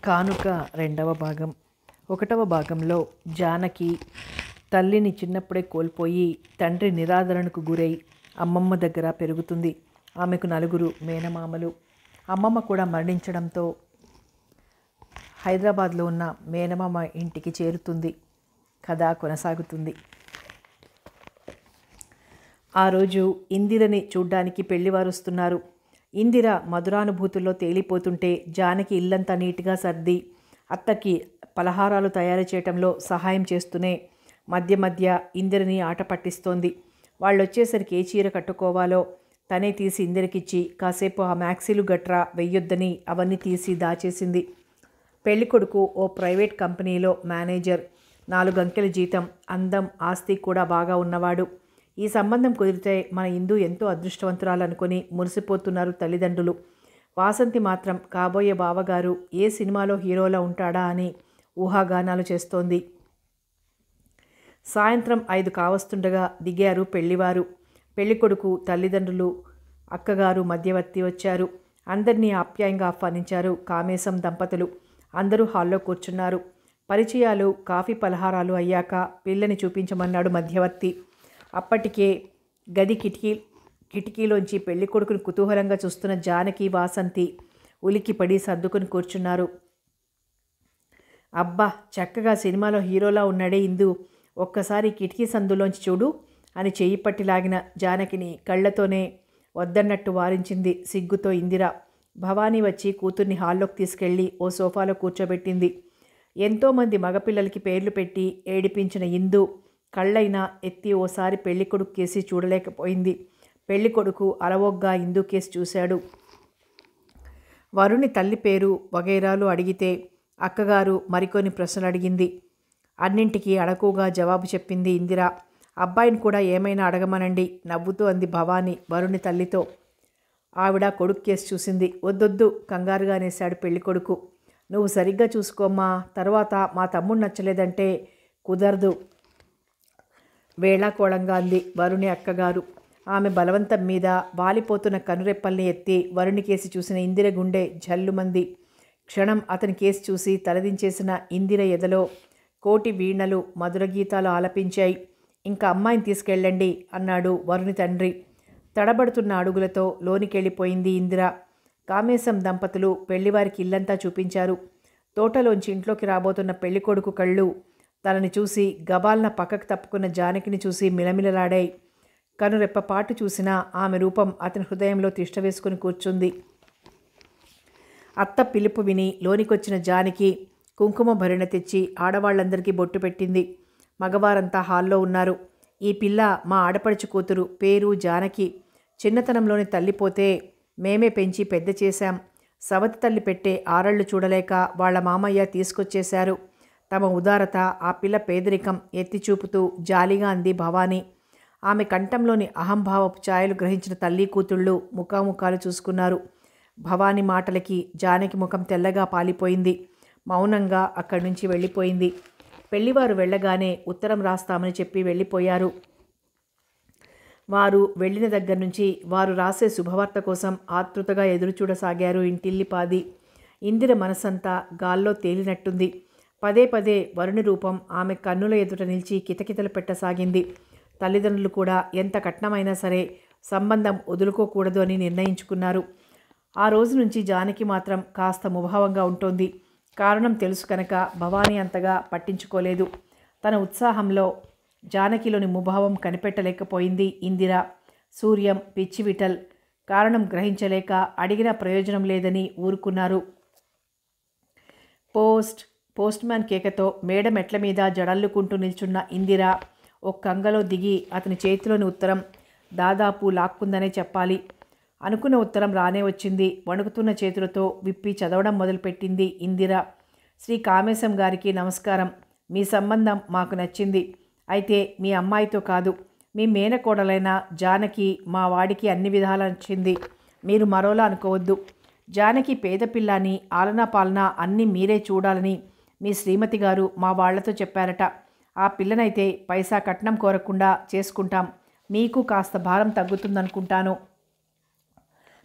కానుక రెండవ భాగం. ఒకటవ భాగంలో జానకి తల్లిని చిన్నప్పుడే కోల్పోయి తండ్రి నిరాదరణకు గురై అమ్మమ్మ దగ్గర పెరుగుతుంది. ఆమెకు 4 మేనమామలు. అమ్మమ్మ కూడా మరణించడంతో హైదరాబాద్లో ఉన్న మేనమామ ఇంటికి చేరుతుంది. కథ కొనసాగుతుంది. ఆ రోజు ఇందిరని చూడ్డానికి పెళ్లివారు వస్తున్నారు. ఇందిర మధురానుభూతుల్లో తేలిపోతుంటే జానకి ఇల్లంతా నీట్గా సర్ది అత్తకి పలహారాలు తయారు చేయటంలో సహాయం చేస్తూనే మధ్య మధ్య ఇందిరని ఆట పట్టిస్తోంది. వాళ్ళు వచ్చేసరికి ఏ చీర కట్టుకోవాలో తనే తీసి ఇందిరకిచ్చి కాసేపు ఆ మ్యాక్సీలు గట్రా వెయ్యొద్దని అవన్నీ తీసి దాచేసింది. పెళ్ళికొడుకు ఓ ప్రైవేట్ కంపెనీలో మేనేజర్, 4 అంకెల జీతం, అందం, ఆస్తి కూడా బాగా ఉన్నవాడు. ఈ సంబంధం కుదిరితే మన ఇందు ఎంతో అదృష్టవంతురాలు అనుకుని మురిసిపోతున్నారు తల్లిదండ్రులు. వాసంతి మాత్రం కాబోయే బావగారు ఏ సినిమాలో హీరోలా ఉంటాడా అని ఊహాగానాలు చేస్తోంది. సాయంత్రం 5 కావస్తుండగా దిగారు పెళ్లివారు. పెళ్ళికొడుకు తల్లిదండ్రులు, అక్కగారు, మధ్యవర్తి వచ్చారు. అందరినీ ఆప్యాయంగా ఆహ్వానించారు కామేశం దంపతులు. అందరూ హాల్లో కూర్చున్నారు. పరిచయాలు, కాఫీ, పలహారాలు అయ్యాక పిల్లని చూపించమన్నాడు మధ్యవర్తి. అప్పటికే గది కిటికీలోంచి పెళ్ళికొడుకుని కుతూహలంగా చూస్తున్న జానకి, వాసంతి ఉలిక్కిపడి సర్దుకుని కూర్చున్నారు. అబ్బా, చక్కగా సినిమాలో హీరోలా ఉన్నాడే ఇందు, ఒక్కసారి కిటికీ సందులోంచి చూడు అని చెయ్యి పట్టి లాగిన జానకిని కళ్ళతోనే వద్దన్నట్టు వారించింది సిగ్గుతో ఇందిర. భవానీ వచ్చి కూతుర్ని హాల్లోకి తీసుకెళ్ళి ఓ సోఫాలో కూర్చోబెట్టింది. ఎంతోమంది మగపిల్లలకి పేర్లు పెట్టి ఏడిపించిన ఇందు కళ్ళైనా ఎత్తి ఓసారి పెళ్ళికొడుకు కేసి చూడలేకపోయింది. పెళ్ళికొడుకు అలవోగ్గా ఇందు కేసి చూశాడు. వరుణి తల్లి పేరు వగైరాలు అడిగితే అక్కగారు మరికొన్ని ప్రశ్నలు అడిగింది. అన్నింటికీ అడకుగా జవాబు చెప్పింది ఇందిర. అబ్బాయిని కూడా ఏమైనా అడగమనండి, నవ్వుతూ అంది భవానీ వరుణి తల్లితో. ఆవిడ కొడుకు కేసి చూసింది. వద్దొద్దు, కంగారుగా అనేశాడు పెళ్ళికొడుకు. నువ్వు సరిగ్గా చూసుకోమ్మా, తర్వాత మా తమ్ముడు నచ్చలేదంటే కుదరదు, వేళాకోళంగా అంది వరుణి అక్కగారు. ఆమె బలవంతం మీద వాలిపోతున్న కనురెప్పల్ని ఎత్తి వరుణి కేసి చూసిన ఇందిర గుండె జల్లుమంది. క్షణం అతని కేసి చూసి తలదించేసిన ఇందిర ఎదలో కోటి వీణలు మధురగీతాలు ఆలపించాయి. ఇంకా అమ్మాయిని తీసుకెళ్ళండి అన్నాడు వరుణి తండ్రి. తడబడుతున్న అడుగులతో లోనికెళ్ళిపోయింది ఇందిర. కామేశం దంపతులు పెళ్లివారికి ఇల్లంతా చూపించారు. తోటలోంచి ఇంట్లోకి రాబోతున్న పెళ్ళికొడుకు కళ్ళు తనని చూసి గబాల్న పక్కకు తప్పుకున్న జానకిని చూసి మిలమిలలాడాయి. కనురెప్పపాటు చూసిన ఆమె రూపం అతని హృదయంలో తిష్ట వేసుకుని కూర్చుంది. అత్త పిలుపు విని లోనికొచ్చిన జానకి కుంకుమ భరిణ తెచ్చి ఆడవాళ్లందరికీ బొట్టు పెట్టింది. మగవారంతా హాల్లో ఉన్నారు. ఈ పిల్ల మా ఆడపడుచు కూతురు, పేరు జానకి. చిన్నతనంలోని తల్లిపోతే మేమే పెంచి పెద్ద చేశాం. సవతి తల్లి పెట్టే ఆరళ్ళు చూడలేక వాళ్ళ మామయ్య తీసుకొచ్చేశారు. తమ ఉదారత, ఆ పిల్ల పేదరికం ఎత్తి చూపుతూ జాలిగా అంది భవానీ. ఆమె కంఠంలోని అహంభావపు ఛాయలు గ్రహించిన తల్లి కూతుళ్ళు ముఖాముఖాలు చూసుకున్నారు. భవానీ మాటలకి జానకి ముఖం తెల్లగా పాలిపోయింది. మౌనంగా అక్కడి నుంచి వెళ్ళిపోయింది. పెళ్లివారు వెళ్ళగానే ఉత్తరం రాస్తామని చెప్పి వెళ్ళిపోయారు. వారు వెళ్ళిన దగ్గర నుంచి వారు రాసే శుభవార్త కోసం ఆతృతగా ఎదురుచూడసాగారు ఇంటిల్లిపాది. ఇందిర మనసంతా గాల్లో తేలినట్టుంది. పదే పదే వరుణి రూపం ఆమె కన్నుల ఎదుట నిలిచి కితకితలు పెట్టసాగింది. తల్లిదండ్రులు కూడా ఎంత కట్నమైనా సరే సంబంధం వదులుకోకూడదు అని నిర్ణయించుకున్నారు. ఆ రోజు నుంచి జానకి మాత్రం కాస్త ముభావంగా ఉంటోంది. కారణం తెలుసు కనుక భవానీ అంతగా పట్టించుకోలేదు. తన ఉత్సాహంలో జానకిలోని ముభావం కనిపెట్టలేకపోయింది ఇందిర. సూర్యం, పిచ్చి విఠల్ కారణం గ్రహించలేక అడిగిన ప్రయోజనం లేదని ఊరుకున్నారు. పోస్ట్ మ్యాన్ కేకతో మేడ మెట్ల మీద జడల్లుకుంటూ నిల్చున్న ఇందిర ఒక్కంగలో దిగి అతని చేతిలోని ఉత్తరం దాదాపు లాక్కుందనే చెప్పాలి. అనుకున్న ఉత్తరం రానే వచ్చింది. వణుకుతున్న చేతులతో విప్పి చదవడం మొదలుపెట్టింది ఇందిర. శ్రీ కామేశం గారికి నమస్కారం. మీ సంబంధం మాకు నచ్చింది. అయితే మీ అమ్మాయితో కాదు, మీ మేనకోడలైన జానకి మా వాడికి అన్ని విధాలా నచ్చింది. మీరు మరోలా అనుకోవద్దు. జానకి పేదపిల్లని ఆలనా పాలనా అన్నీ మీరే చూడాలని మీ శ్రీమతి గారు మా వాళ్లతో చెప్పారట. ఆ పిల్లనైతే పైసా కట్నం కోరకుండా చేసుకుంటాం. మీకు కాస్త భారం తగ్గుతుందనుకుంటాను.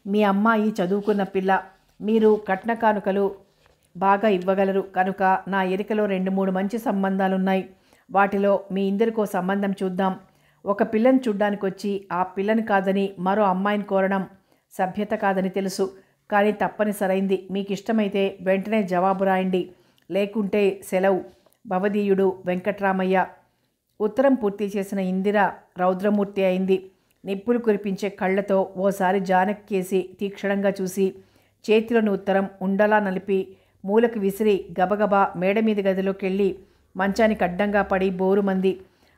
మీ అమ్మాయి చదువుకున్న పిల్ల. మీరు కట్న కానుకలు బాగా ఇవ్వగలరు కనుక నా ఎరికలో 2-3 మంచి సంబంధాలున్నాయి. వాటిలో మీ ఇందరికో సంబంధం చూద్దాం. ఒక పిల్లని చూడ్డానికొచ్చి ఆ పిల్లని కాదని మరో అమ్మాయిని కోరడం సభ్యత కాదని తెలుసు. కానీ తప్పనిసరైంది. మీకిష్టమైతే వెంటనే జవాబు రాయండి. లేకుంటే సెలవు. భవదీయుడు వెంకట్రామయ్య. ఉత్తరం పూర్తి చేసిన ఇందిర రౌద్రమూర్తి అయింది. నిప్పులు కురిపించే కళ్ళతో ఓసారి జానకి కేసి తీక్షణంగా చూసి చేతిలోని ఉత్తరం ఉండలా నలిపి మూలకు విసిరి గబగబా మేడమీద గదిలోకెళ్ళి మంచానికి అడ్డంగా పడి బోరుమంది.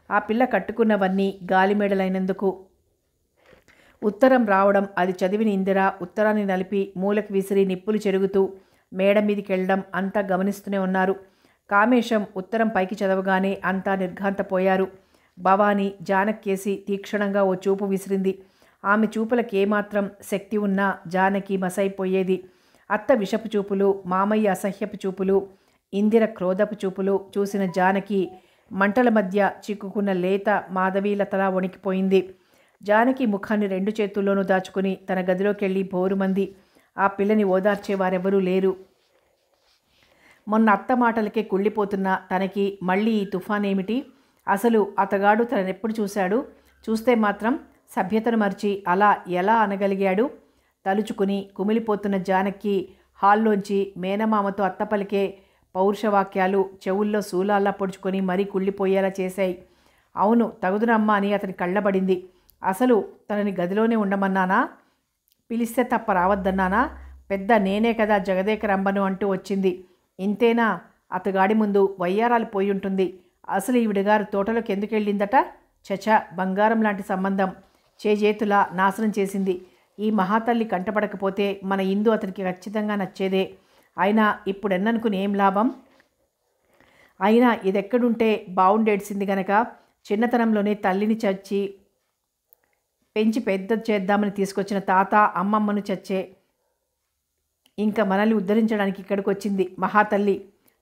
ఆ పిల్ల కట్టుకున్నవన్నీ గాలిమేడలైనందుకు. ఉత్తరం రావడం, అది చదివిన ఇందిర ఉత్తరాన్ని నలిపి మూలకు విసిరి నిప్పులు చెరుగుతూ మేడ మీదికెళ్ళడం అంతా గమనిస్తూనే ఉన్నారు. కామేశం ఉత్తరం పైకి చదవగానే అంతా నిర్ఘాంతపోయారు. భవాని జానకేసి తీక్షణంగా ఓ చూపు విసిరింది. ఆమె చూపులకు ఏమాత్రం శక్తి ఉన్నా జానకి మసైపోయేది. అత్త విషపు చూపులు, మామయ్య అసహ్యపు చూపులు, ఇందిర క్రోధపు చూపులు చూసిన జానకి మంటల మధ్య చిక్కుకున్న లేత మాధవీలతలా వణికిపోయింది. జానకి ముఖాన్ని 2 చేతుల్లోనూ దాచుకుని తన గదిలోకెళ్ళి బోరుమంది. ఆ పిల్లని ఓదార్చేవారెవరూ లేరు. మొన్న అత్త మాటలకే కుళ్ళిపోతున్న తనకి మళ్ళీ ఈ తుఫానేమిటి? అసలు అతగాడు తనెప్పుడు చూశాడు? చూస్తే మాత్రం సభ్యతను మర్చి అలా ఎలా అనగలిగాడు? తలుచుకుని కుమిలిపోతున్న జానకి హాల్లోంచి మేనమామతో అత్త పలికే పౌరుషవాక్యాలు చెవుల్లో శూలాల్లా పొడుచుకొని మరీ కుళ్ళిపోయేలా చేశాయి. అవును, తగుదునమ్మా అని అతని కళ్ళబడింది. అసలు తనని గదిలోనే ఉండమన్నానా? పిలిస్తే తప్ప రావద్దన్నానా? పెద్ద నేనే కదా జగదేక రంబను అంటూ వచ్చింది. ఇంతేనా? అతగాడి ముందు వయ్యారాలు పోయి ఉంటుంది. అసలు ఈవిడగారు తోటలోకి ఎందుకు వెళ్ళిందట? చచా, బంగారం లాంటి సంబంధం చేజేతులా నాశనం చేసింది. ఈ మహాతల్లి కంటపడకపోతే మన ఇందు అతనికి ఖచ్చితంగా నచ్చేదే. అయినా ఇప్పుడెన్ననుకుని ఏం లాభం? అయినా ఇదెక్కడుంటే బావుండేడ్చింది గనక చిన్నతనంలోనే తల్లిని చచ్చి పెంచి పెద్ద చేద్దామని తీసుకొచ్చిన తాత అమ్మమ్మను చచ్చే ఇంకా మనల్ని ఉద్ధరించడానికి ఇక్కడికి వచ్చింది మహాతల్లి.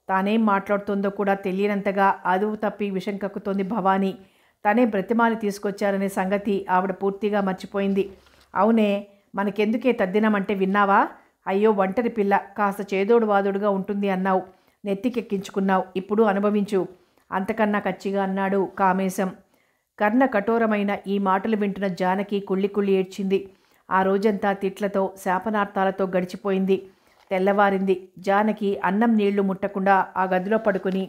తానేం మాట్లాడుతుందో కూడా తెలియనంతగా అదుపు తప్పి విషం కక్కుతోంది భవానీ. తనే బ్రతిమాలి తీసుకొచ్చారనే సంగతి ఆవిడ పూర్తిగా మర్చిపోయింది. అవునే, మనకెందుకే తద్దినమంటే విన్నావా? అయ్యో ఒంటరి పిల్ల, కాస్త చేదోడు వాదోడుగా ఉంటుంది అన్నావు, నెత్తికెక్కించుకున్నావు, ఇప్పుడు అనుభవించు అంతకన్నా కచ్చిగా అన్నాడు కామేశం. కర్ణ కఠోరమైన ఈ మాటలు వింటున్న జానకి కుళ్ళి కుళ్ళి ఏడ్చింది. ఆ రోజంతా తిట్లతో శాపనార్థాలతో గడిచిపోయింది. తెల్లవారింది. జానకి అన్నం నీళ్లు ముట్టకుండా ఆ గదిలో పడుకుని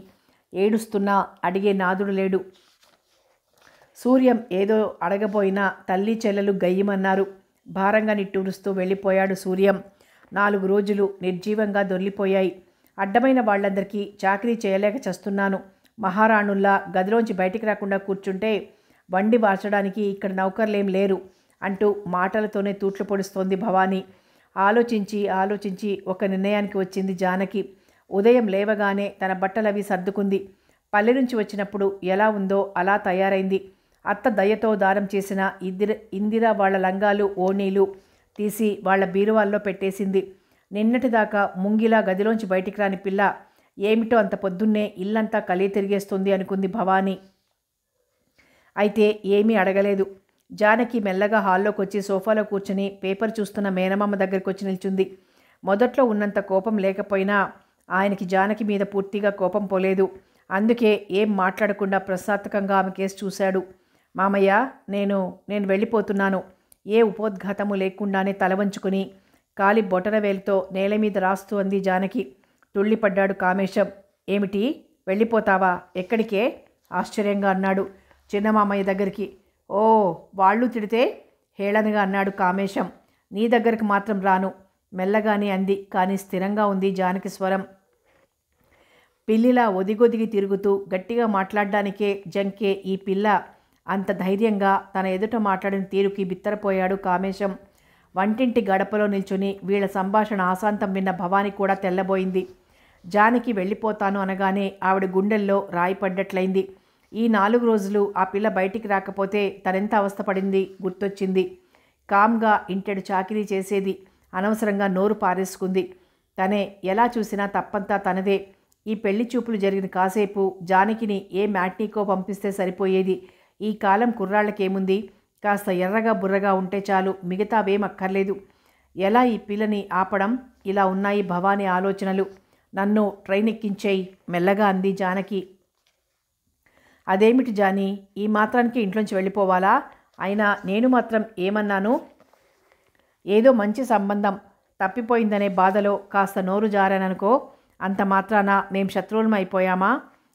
ఏడుస్తున్నా అడిగే నాదుడు లేడు. సూర్యం ఏదో అడగబోయినా తల్లి చెల్లెలు గయ్యమన్నారు. భారంగా నిట్టూరుస్తూ వెళ్ళిపోయాడు సూర్యం. 4 రోజులు నిర్జీవంగా దొర్లిపోయాయి. అడ్డమైన వాళ్ళందరికీ చాకరీ చేయలేక చస్తున్నాను. మహారాణుల్లా గదిలోంచి బయటికి రాకుండా కూర్చుంటే వండి వార్చడానికి ఇక్కడ నౌకర్లేం లేరు అంటూ మాటలతోనే తూట్లు పొడుస్తోంది భవానీ. ఆలోచించి ఆలోచించి ఒక నిర్ణయానికి వచ్చింది జానకి. ఉదయం లేవగానే తన బట్టలవి సర్దుకుంది. పల్లె నుంచి వచ్చినప్పుడు ఎలా ఉందో అలా తయారైంది. అత్త దయతో దానం చేసిన ఇందిర వాళ్ళ లంగాలు ఓణీలు తీసి వాళ్ళ బీరువాల్లో పెట్టేసింది. నిన్నటిదాకా ముంగిలా గదిలోంచి బయటికి రాని పిల్ల ఏమిటో అంత పొద్దున్నే ఇల్లంతా కలి తిరిగేస్తుంది అనుకుంది భవానీ. అయితే ఏమీ అడగలేదు. జానకి మెల్లగా హాల్లోకి వచ్చి సోఫాలో కూర్చుని పేపర్ చూస్తున్న మేనమామ దగ్గరికి వచ్చి నిల్చుంది. మొదట్లో ఉన్నంత కోపం లేకపోయినా ఆయనకి జానకి మీద పూర్తిగా కోపం పోలేదు. అందుకే ఏం మాట్లాడకుండా ప్రశాంతకంగా ఆమె కేసు చూశాడు. మామయ్య, నేను వెళ్ళిపోతున్నాను. ఏ ఉపోద్ఘాతము లేకుండానే తల వంచుకుని కాలి బొటనవేలుతో నేల మీద రాస్తూ అంది జానకి. తుళ్ళిపడ్డాడు కామేశం. ఏమిటి, వెళ్ళిపోతావా? ఎక్కడికే? ఆశ్చర్యంగా అన్నాడు. చిన్నమామయ్య దగ్గరికి. ఓ, వాళ్ళు తిడితే? హేళనగా అన్నాడు కామేశం. నీ దగ్గరికి మాత్రం రాను, మెల్లగానే అంది. కానీ స్థిరంగా ఉంది జానకి స్వరం. పిల్లిలా ఒదిగొదిగి తిరుగుతూ గట్టిగా మాట్లాడడానికే జంకే ఈ పిల్ల అంత ధైర్యంగా తన ఎదుట మాట్లాడిన తీరుకి బిత్తరపోయాడు కామేశం. వంటింటి గడపలో నిల్చుని వీళ్ల సంభాషణ ఆశాంతం విన్న భవానీ కూడా తెల్లబోయింది. జానకి వెళ్ళిపోతాను అనగానే ఆవిడ గుండెల్లో రాయి పడ్డట్లయింది. ఈ 4 రోజులు ఆ పిల్ల బయటికి రాకపోతే తనెంత అవస్థపడింది గుర్తొచ్చింది. కామ్గా ఇంటెడు చాకిరీ చేసేది, అనవసరంగా నోరు పారేసుకుంది. తనే ఎలా చూసినా తప్పంతా తనదే. ఈ పెళ్లి చూపులు జరిగిన కాసేపు జానకిని ఏ మ్యాట్నీకో పంపిస్తే సరిపోయేది. ఈ కాలం కుర్రాళ్ళకేముంది, కాస్త ఎర్రగా బుర్రగా ఉంటే చాలు, మిగతావేం అక్కర్లేదు. ఎలా ఈ పిల్లని ఆపడం? ఇలా ఉన్నాయి భవానీ ఆలోచనలు. నన్ను ట్రైన్ ఎక్కించేయి మెల్లగా అంది జానకి. అదేమిటి జానీ, ఈ మాత్రానికి ఇంట్లోంచి వెళ్ళిపోవాలా? అయినా నేను మాత్రం ఏమన్నాను? ఏదో మంచి సంబంధం తప్పిపోయిందనే బాధలో కాస్త నోరు జారాననుకో, అంత మాత్రాన మేం శత్రువులం అయిపోయామా?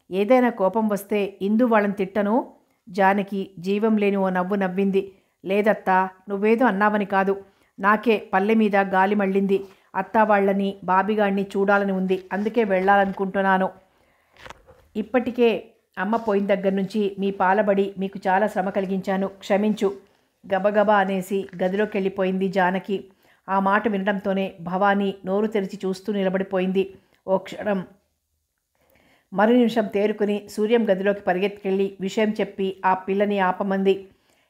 ఏదైనా కోపం వస్తే ఇందు వాళ్ళని తిట్టను. జానకి జీవం లేని ఓ నవ్వు నవ్వింది. లేదత్తా, నువ్వేదో అన్నావని కాదు, నాకే పల్లె మీద గాలి మళ్ళింది. అత్తా వాళ్ళని బాబిగాడిని చూడాలని ఉంది, అందుకే వెళ్ళాలనుకుంటున్నాను. ఇప్పటికే అమ్మ పోయిన దగ్గర నుంచి మీ పాలబడి మీకు చాలా శ్రమ కలిగించాను, క్షమించు గబగబా అనేసి గదిలోకి వెళ్ళిపోయింది జానకి. ఆ మాట వినడంతోనే భవానీ నోరు తెరిచి చూస్తూ నిలబడిపోయింది. ఓ క్షణం మరు నిమిషం తేరుకుని సూర్యం గదిలోకి పరిగెత్తుకెళ్ళి విషయం చెప్పి ఆ పిల్లని ఆపమంది.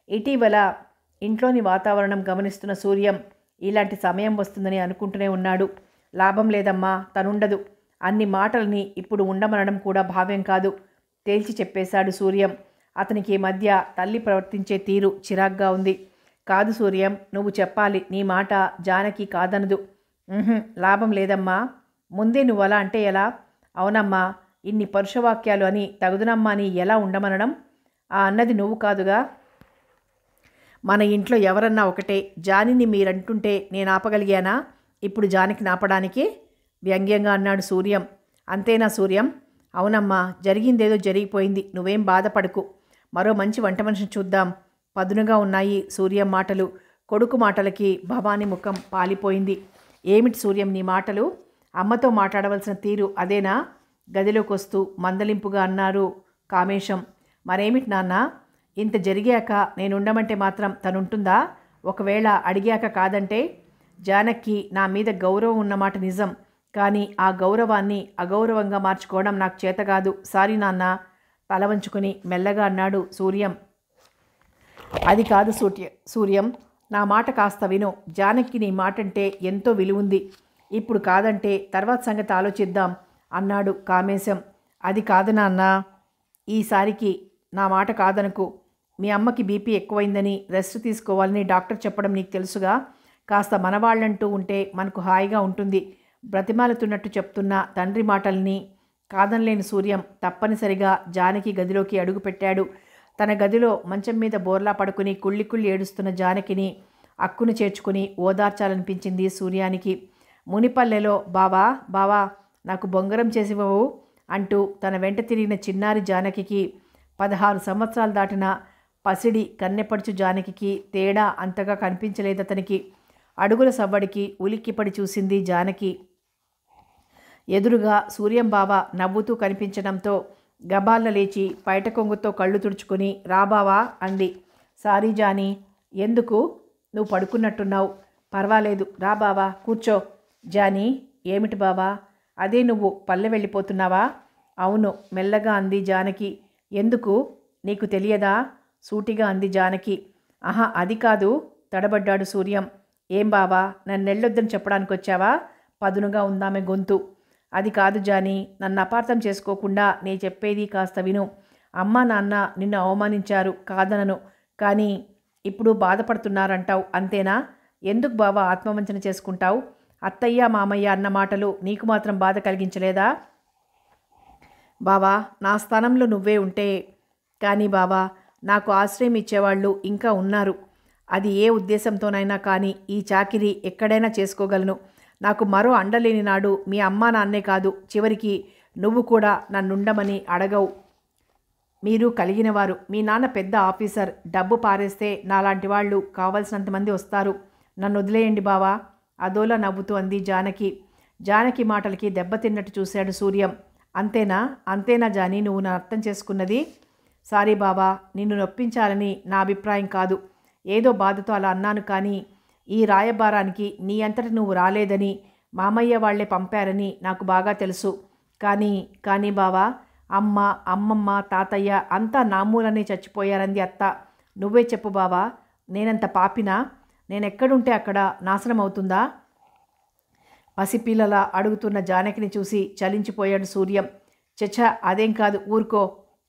ఇటీవల ఇంట్లోని వాతావరణం గమనిస్తున్న సూర్యం ఇలాంటి సమయం వస్తుందని అనుకుంటూనే ఉన్నాడు. లాభం లేదమ్మా, తనుండదు. అన్ని మాటల్ని ఇప్పుడు ఉండమనడం కూడా భావ్యం కాదు, తేల్చి చెప్పేశాడు సూర్యం. అతనికి ఈ మధ్య తల్లి ప్రవర్తించే తీరు చిరాగ్గా ఉంది. కాదు సూర్యం, నువ్వు చెప్పాలి, నీ మాట జానకి కాదనదు. లాభం లేదమ్మా. ముందే నువ్వు అలా అంటే ఎలా? అవునమ్మా, ఇన్ని పరుషవాక్యాలు అని తగుదునమ్మా అని ఎలా ఉండమనడం? ఆ అన్నది నువ్వు కాదుగా. మన ఇంట్లో ఎవరన్నా ఒకటే. జానిని మీరంటుంటే నేను ఆపగలిగానా ఇప్పుడు జానకి నాపడానికి? వ్యంగ్యంగా అన్నాడు సూర్యం. అంతేనా సూర్యం? అవునమ్మా, జరిగిందేదో జరిగిపోయింది, నువ్వేం బాధపడకు. మరో మంచి వంట మనిషిని చూద్దాం. పదునుగా ఉన్నాయి సూర్యం మాటలు. కొడుకు మాటలకి భవానీ ముఖం పాలిపోయింది. ఏమిటి సూర్యం నీ మాటలు? అమ్మతో మాట్లాడవలసిన తీరు అదేనా? గదిలోకి వస్తూ మందలింపుగా అన్నారు కామేశం. మరేమిటి నాన్న, ఇంత జరిగాక నేనుండమంటే మాత్రం తనుంటుందా? ఒకవేళ అడిగాక కాదంటే? జానకి నా మీద గౌరవం ఉన్నమాట నిజం, కానీ ఆ గౌరవాన్ని అగౌరవంగా మార్చుకోవడం నాకు చేతకాదు. సారీ నాన్న, తల వంచుకొని మెల్లగా అన్నాడు సూర్యం. అది కాదు సూర్యం, నా మాట కాస్త విను. జానకి నీ మాటంటే ఎంతో విలువుంది. ఇప్పుడు కాదంటే తర్వాత సంగతి ఆలోచిద్దాం అన్నాడు కామేశం. అది కాదు నాన్న, ఈసారికి నా మాట కాదనుకు. మీ అమ్మకి బీపీ ఎక్కువైందని రెస్ట్ తీసుకోవాలని డాక్టర్ చెప్పడం నీకు తెలుసుగా. కాస్త మనవాళ్ళంటూ ఉంటే మనకు హాయిగా ఉంటుంది. బ్రతిమాలుతున్నట్టు చెప్తున్న తండ్రి మాటల్ని కాదనలేని సూర్యం తప్పనిసరిగా జానకి గదిలోకి అడుగుపెట్టాడు. తన గదిలో మంచం మీద బోర్లా పడుకుని కుళ్ళి కుళ్ళి ఏడుస్తున్న జానకిని అక్కును చేర్చుకుని ఓదార్చాలనిపించింది సూర్యానికి. మునిపల్లెలో బావా బావా నాకు బొంగరం చేసివ్వవు అంటూ తన వెంట తిరిగిన చిన్నారి జానకికి 16 సంవత్సరాలు దాటిన పసిడి కన్నెపడుచు జానకికి తేడా అంతగా కనిపించలేదతనికి. అడుగుల సవ్వడికి ఉలిక్కిపడి చూసింది జానకి. ఎదురుగా సూర్యం బావ నవ్వుతూ కనిపించడంతో గబాల్ల లేచి పైట కొంగుతో కళ్ళు తుడుచుకొని రాబావా అంది. సారీ జానీ, ఎందుకు? నువ్వు పడుకున్నట్టున్నావు. పర్వాలేదు రా బావా, కూర్చో. జానీ, ఏమిటి బావా? అదే నువ్వు పల్లె వెళ్ళిపోతున్నావా? అవును మెల్లగా అంది జానకి. ఎందుకు నీకు తెలియదా? సూటిగా అంది జానకి. ఆహా అది కాదు, తడబడ్డాడు సూర్యం. ఏం బావా, నన్నెళ్ళొద్దని చెప్పడానికి వచ్చావా? పదునుగా ఉందామె గొంతు. అది కాదు జానీ, నన్ను అపార్థం చేసుకోకుండా నే చెప్పేది కాస్త విను. అమ్మా నాన్న నిన్ను అవమానించారు, కాదనను. కానీ ఇప్పుడు బాధపడుతున్నారంటావు, అంతేనా? ఎందుకు బావా ఆత్మవంచన చేసుకుంటావు? అత్తయ్య మామయ్య అన్న మాటలు నీకు మాత్రం బాధ కలిగించలేదా? బావా, నా స్థానంలో నువ్వే ఉంటే. కానీ బావా, నాకు ఆశ్రయం ఇచ్చేవాళ్ళు ఇంకా ఉన్నారు. అది ఏ ఉద్దేశంతోనైనా కానీ ఈ చాకిరీ ఎక్కడైనా చేసుకోగలను. నాకు మరో అండలేని నాడు మీ అమ్మా నాన్నే కాదు, చివరికి నువ్వు కూడా నన్నుండమని అడగవు. మీరు కలిగినవారు. మీ నాన్న పెద్ద ఆఫీసర్, డబ్బు పారేస్తే నాలాంటి వాళ్ళు కావలసినంతమంది వస్తారు. నన్ను వదిలేయండి బావా, అదోలా నవ్వుతూ అంది జానకి. జానకి మాటలకి దెబ్బతిన్నట్టు చూశాడు సూర్యం. అంతేనా అంతేనా జానీ నువ్వు నా అర్థం చేసుకున్నది? సారీ బావా, నిన్ను నొప్పించాలని నా అభిప్రాయం కాదు. ఏదో బాధతో అలా అన్నాను. కానీ ఈ రాయబారానికి నీ అంతటి నువ్వు రాలేదని మామయ్య వాళ్లే పంపారని నాకు బాగా తెలుసు. కానీ బావా, అమ్మ అమ్మమ్మ తాతయ్య అంతా నా మూలనే చచ్చిపోయారంది అత్త. నువ్వే చెప్పు బావా, నేనంత పాపినా? నేనెక్కడుంటే అక్కడ నాశనం అవుతుందా? పసిపిల్లల అడుగుతున్న జానకిని చూసి చలించిపోయాడు సూర్యం. చచ్చ అదేం కాదు, ఊరుకో.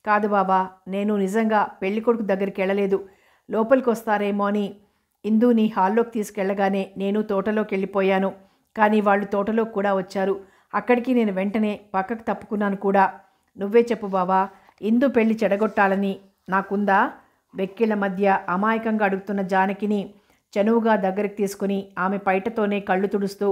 కాదు బాబా, నేను నిజంగా పెళ్ళికొడుకు దగ్గరికి వెళ్ళలేదు. లోపలికి వస్తారేమో అని ఇందుని హాల్లోకి తీసుకెళ్లగానే నేను తోటలోకి వెళ్ళిపోయాను. కానీ వాళ్ళు తోటలోకి కూడా వచ్చారు. అక్కడికి నేను వెంటనే పక్కకు తప్పుకున్నాను కూడా. నువ్వే చెప్పు బావా, ఇందు పెళ్లి చెడగొట్టాలని నాకుందా? వెక్కిళ్ల మధ్య అమాయకంగా అడుగుతున్న జానకిని చనువుగా దగ్గరికి తీసుకుని ఆమె పైటతోనే కళ్ళు తుడుస్తూ,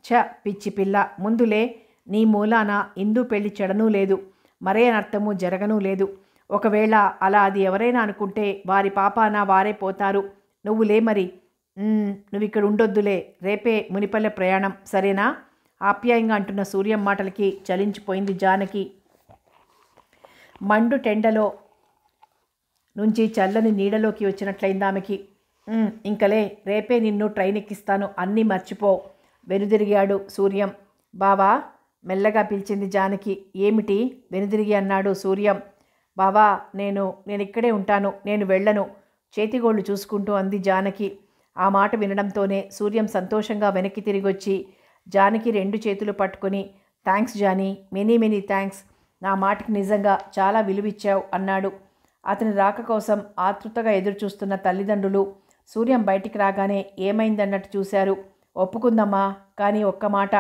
ఛ పిచ్చి పిల్ల, ముందులే, నీ మూలాన ఇందు పెళ్లి చెడనూ లేదు, మరే అనర్థము జరగనూ లేదు. ఒకవేళ అలా అది ఎవరైనా అనుకుంటే వారి పాపాన వారే పోతారు. నువ్వు లే మరి. నువ్వు ఇక్కడ ఉండొద్దులే, రేపే మునిపల్లె ప్రయాణం, సరేనా? ఆప్యాయంగా అంటున్న సూర్యం మాటలకి చలించిపోయింది జానకి. మండు టెండలో నుంచి చల్లని నీడలోకి వచ్చినట్లయింది ఆమెకి. ఇంకలే, రేపే నిన్ను ట్రైన్ ఎక్కిస్తాను, అన్నీ మర్చిపో, వెనుదిరిగాడు సూర్యం. బావా, మెల్లగా పిలిచింది జానకి. ఏమిటి? వెనుదిరిగి అన్నాడు సూర్యం. బావా, నేను ఇక్కడే ఉంటాను, నేను వెళ్ళను, చేతిగోళ్ళు చూసుకుంటూ అంది జానకి. ఆ మాట వినడంతోనే సూర్యం సంతోషంగా వెనక్కి తిరిగొచ్చి జానకి 2 చేతులు పట్టుకొని, thanks Johnny, many many thanks, నా మాటకి నిజంగా చాలా విలువిచ్చావు అన్నాడు. అతని రాక కోసం ఆతృతగా ఎదురుచూస్తున్న తల్లిదండ్రులు సూర్యం బయటికి రాగానే ఏమైందన్నట్టు చూశారు. ఒప్పుకుందమ్మా, కానీ ఒక్క మాట.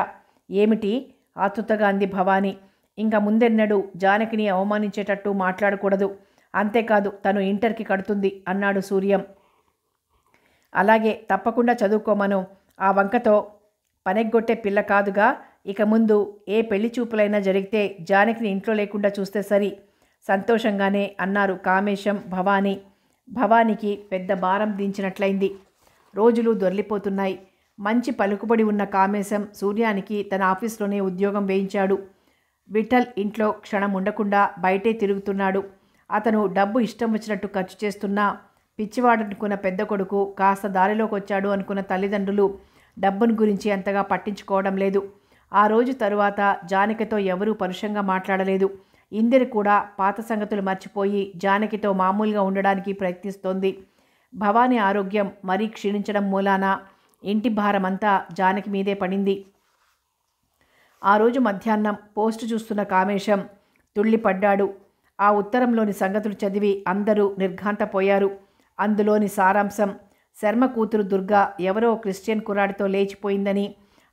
ఏమిటి? ఆతృతగా అంది భవానీ. ఇంకా ముందెన్నడూ జానకిని అవమానించేటట్టు మాట్లాడకూడదు, అంతేకాదు తను ఇంటర్కి కడుతుంది అన్నాడు సూర్యం. అలాగే, తప్పకుండా చదువుకోమను, ఆ వంకతో పనెగ్గొట్టే పిల్ల కాదుగా. ఇక ముందు ఏ పెళ్లి చూపులైనా జరిగితే జానకిని ఇంట్లో లేకుండా చూస్తే సరి, సంతోషంగానే అన్నారు కామేశం, భవానీ. భవానీకి పెద్ద భారం దించినట్లయింది. రోజులు దొర్లిపోతున్నాయి. మంచి పలుకుబడి ఉన్న కామేశం సూర్యానికి తన ఆఫీస్లోనే ఉద్యోగం వేయించాడు. విఠల్ ఇంట్లో క్షణం ఉండకుండా బయటే తిరుగుతున్నాడు. అతను డబ్బు ఇష్టం వచ్చినట్టు ఖర్చు చేస్తున్నా పిచ్చివాడనుకున్న పెద్ద కొడుకు కాస్త దారిలోకి వచ్చాడు అనుకున్న తల్లిదండ్రులు డబ్బును గురించి అంతగా పట్టించుకోవడం లేదు. ఆ రోజు తరువాత జానకితో ఎవరూ పరుషంగా మాట్లాడలేదు. ఇందిర కూడా పాత సంగతులు మర్చిపోయి జానకితో మామూలుగా ఉండడానికి ప్రయత్నిస్తోంది. భవానీ ఆరోగ్యం మరీ క్షీణించడం మూలాన ఇంటి భారమంతా జానకి మీదే పడింది. ఆ రోజు మధ్యాహ్నం పోస్టు చూస్తున్న కామేశం తుళ్ళిపడ్డాడు. ఆ ఉత్తరంలోని సంగతులు చదివి అందరూ నిర్ఘాంతపోయారు. అందులోని సారాంశం, శర్మ కూతురు దుర్గా ఎవరో క్రిస్టియన్ కుర్రాడితో లేచిపోయిందని,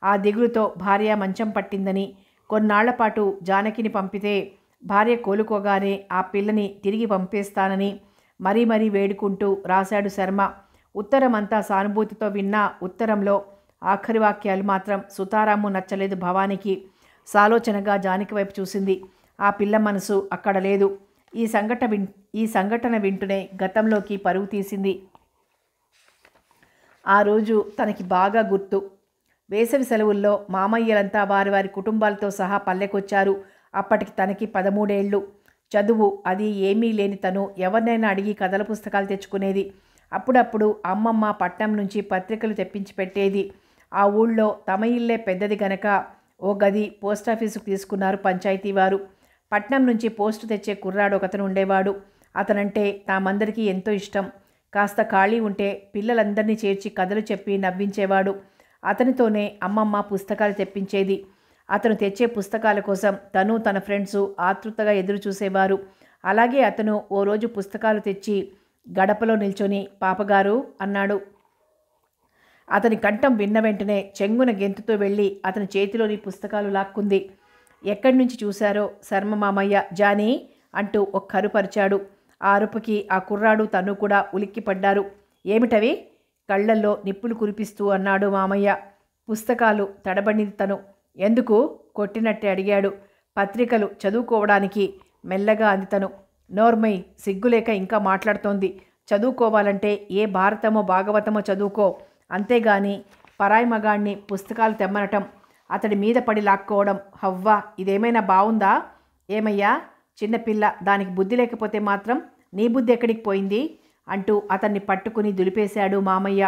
ఆ దిగులుతో భార్య మంచం పట్టిందని, కొన్నాళ్లపాటు జానకిని పంపితే భార్య కోలుకోగానే ఆ పిల్లని తిరిగి పంపేస్తానని మరీ మరీ వేడుకుంటూ రాశాడు శర్మ. ఉత్తరమంతా సానుభూతితో విన్నా ఉత్తరంలో ఆఖరి వాక్యాలు మాత్రం సుతారాము నచ్చలేదు భవానీకి. సాలోచనగా జానకి వైపు చూసింది. ఆ పిల్ల మనసు అక్కడ లేదు. ఈ సంఘటన వింటూనే గతంలోకి పరుగు తీసింది. ఆ రోజు తనకి బాగా గుర్తు. వేసవి సెలవుల్లో మామయ్యలంతా వారి వారి కుటుంబాలతో సహా పల్లెకొచ్చారు. అప్పటికి తనకి 13 ఏళ్ళు. చదువు అది ఏమీ లేని తను ఎవరినైనా అడిగి కథల పుస్తకాలు తెచ్చుకునేది. అప్పుడప్పుడు అమ్మమ్మ పట్నం నుంచి పత్రికలు తెప్పించి పెట్టేది. ఆ ఊళ్ళో తమ ఇల్లే పెద్దది గనక ఓ గది పోస్టాఫీసుకు తీసుకున్నారు పంచాయతీ వారు. పట్నం నుంచి పోస్టు తెచ్చే కుర్రాడు ఒకతను ఉండేవాడు. అతనంటే తామందరికీ ఎంతో ఇష్టం. కాస్త ఖాళీ ఉంటే పిల్లలందరినీ చేర్చి కథలు చెప్పి నవ్వించేవాడు. అతనితోనే అమ్మమ్మ పుస్తకాలు తెప్పించేది. అతను తెచ్చే పుస్తకాల కోసం తను తన ఫ్రెండ్సు ఆతృతగా ఎదురు చూసేవారు. అలాగే అతను ఓ రోజు పుస్తకాలు తెచ్చి గడపలో నిల్చొని, పాపగారు అన్నాడు. అతని కంఠం విన్న వెంటనే చెంగున గెంతుతూ వెళ్ళి అతని చేతిలోని పుస్తకాలు లాక్కుంది. ఎక్కడి నుంచి చూశారో శర్మ మామయ్య జానీ అంటూ ఒక్క అరుపరిచాడు. ఆ అరుపుకి ఆ కుర్రాడు తను కూడా ఉలిక్కిపడ్డారు. ఏమిటవి? కళ్ళల్లో నిప్పులు కురిపిస్తూ అన్నాడు మామయ్య. పుస్తకాలు తడబడింది తను. ఎందుకు? కొట్టినట్టే అడిగాడు. పత్రికలు చదువుకోవడానికి మెల్లగా అంది తను. నోర్మై, సిగ్గులేక ఇంకా మాట్లాడుతోంది. చదువుకోవాలంటే ఏ భారతమో భాగవతమో చదువుకో, అంతేగాని పరాయి మగాణ్ణి పుస్తకాలు తెమ్మనటం, అతడి మీద పడి లాక్కోవడం, హవ్వా, ఇదేమైనా బావుందా? ఏమయ్యా చిన్నపిల్ల, దానికి బుద్ధి లేకపోతే మాత్రం నీ బుద్ధి ఎక్కడికి పోయింది అంటూ అతన్ని పట్టుకుని దులిపేశాడు మామయ్య.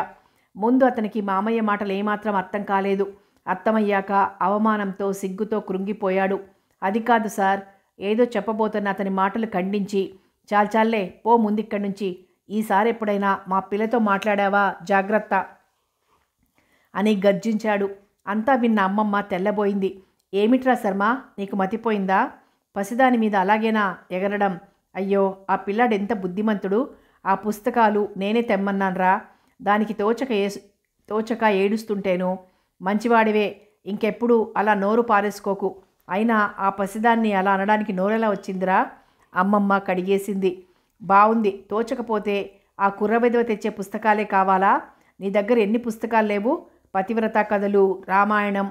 ముందు అతనికి మామయ్య మాటలు ఏమాత్రం అర్థం కాలేదు. అర్థమయ్యాక అవమానంతో సిగ్గుతో కృంగిపోయాడు. అది కాదు సార్, ఏదో చెప్పబోతున్న అతని మాటలు ఖండించి, చాల్చాలే పో ముందిక్కడి నుంచి, ఈసారి ఎప్పుడైనా మా పిల్లతో మాట్లాడావా జాగ్రత్త అని గర్జించాడు. అంతా విన్న అమ్మమ్మ తెల్లబోయింది. ఏమిట్రా శర్మ, నీకు మతిపోయిందా? పసిదాని మీద అలాగేనా ఎగరడం? అయ్యో, ఆ పిల్లాడెంత బుద్ధిమంతుడు. ఆ పుస్తకాలు నేనే తెమ్మన్నాన్రా. దానికి తోచక ఏడుస్తుంటేను. మంచివాడివే, ఇంకెప్పుడు అలా నోరు పారేసుకోకు. అయినా ఆ పసిదాన్ని అలా అనడానికి నోరెలా వచ్చిందిరా? అమ్మమ్మ కడిగేసింది. బావుంది. తోచకపోతే ఆ కుర్ర విధవ తెచ్చే పుస్తకాలే కావాలా? నీ దగ్గర ఎన్ని పుస్తకాలు లేవు? పతివ్రత కథలు, రామాయణం.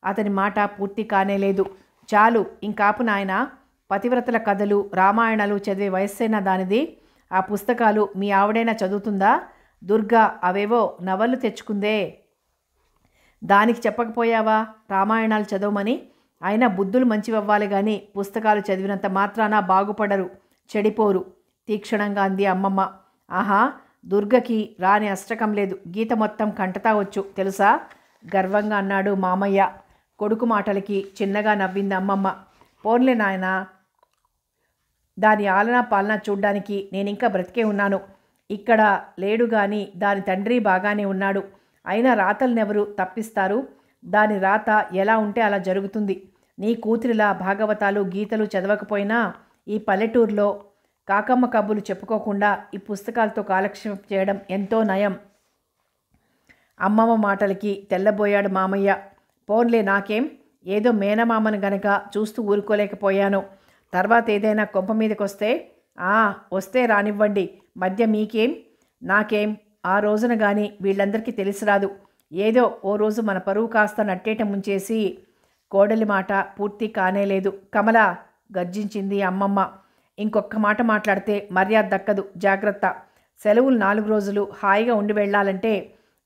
అతని మాట పూర్తి కానేలేదు. చాలు, ఇంకాపు నాయనా. పతివ్రతల కథలు, రామాయణాలు చదివే వయస్సైనా దానిది? ఆ పుస్తకాలు మీ ఆవిడైనా చదువుతుందా? దుర్గా అవేవో నవళ్ళు తెచ్చుకుందే. దానికి చెప్పకపోయావా రామాయణాలు చదవమని? అయినా బుద్ధులు మంచివవ్వాలి గాని పుస్తకాలు చదివినంత మాత్రాన బాగుపడరు, చెడిపోరు తీక్షణంగా అంది అమ్మమ్మ. ఆహా, దుర్గకి రాని అష్టకం లేదు. గీత మొత్తం కంటతా వచ్చు తెలుసా? గర్వంగా అన్నాడు మామయ్య. కొడుకు మాటలకి చిన్నగా నవ్వింది అమ్మమ్మ. పోన్లే నాయనా, దాని ఆలనా పాలనా చూడ్డానికి నేనింకా బ్రతికే ఉన్నాను. ఇక్కడ లేడు గాని దాని తండ్రి బాగానే ఉన్నాడు. అయినా రాతలనెవరు తప్పిస్తారు? దాని రాత ఎలా ఉంటే అలా జరుగుతుంది. నీ కూతురిలా భాగవతాలు గీతలు చదవకపోయినా ఈ పల్లెటూరులో కాకమ్మ కబులు చెప్పుకోకుండా ఈ పుస్తకాలతో కాలక్షేపం చేయడం ఎంతో నయం. అమ్మమ్మ మాటలకి తెల్లబోయాడు మామయ్య. పోన్లే నాకేం, ఏదో మేనమామను గనక చూస్తూ ఊరుకోలేకపోయాను. తర్వాత ఏదైనా కొంప మీదకొస్తే వస్తే రానివ్వండి. మధ్య మీకేం నాకేం, ఆ రోజున గాని వీళ్ళందరికీ తెలిసి రాదు. ఏదో ఓ రోజు మన పరువు కాస్త నట్టేట ముంచేసి. కోడలి మాట పూర్తి కానేలేదు. కమలా, గర్జించింది అమ్మమ్మ. ఇంకొక్క మాట మాట్లాడితే మర్యాద దక్కదు, జాగ్రత్త. సెలవులు 4 రోజులు హాయిగా ఉండి వెళ్ళాలంటే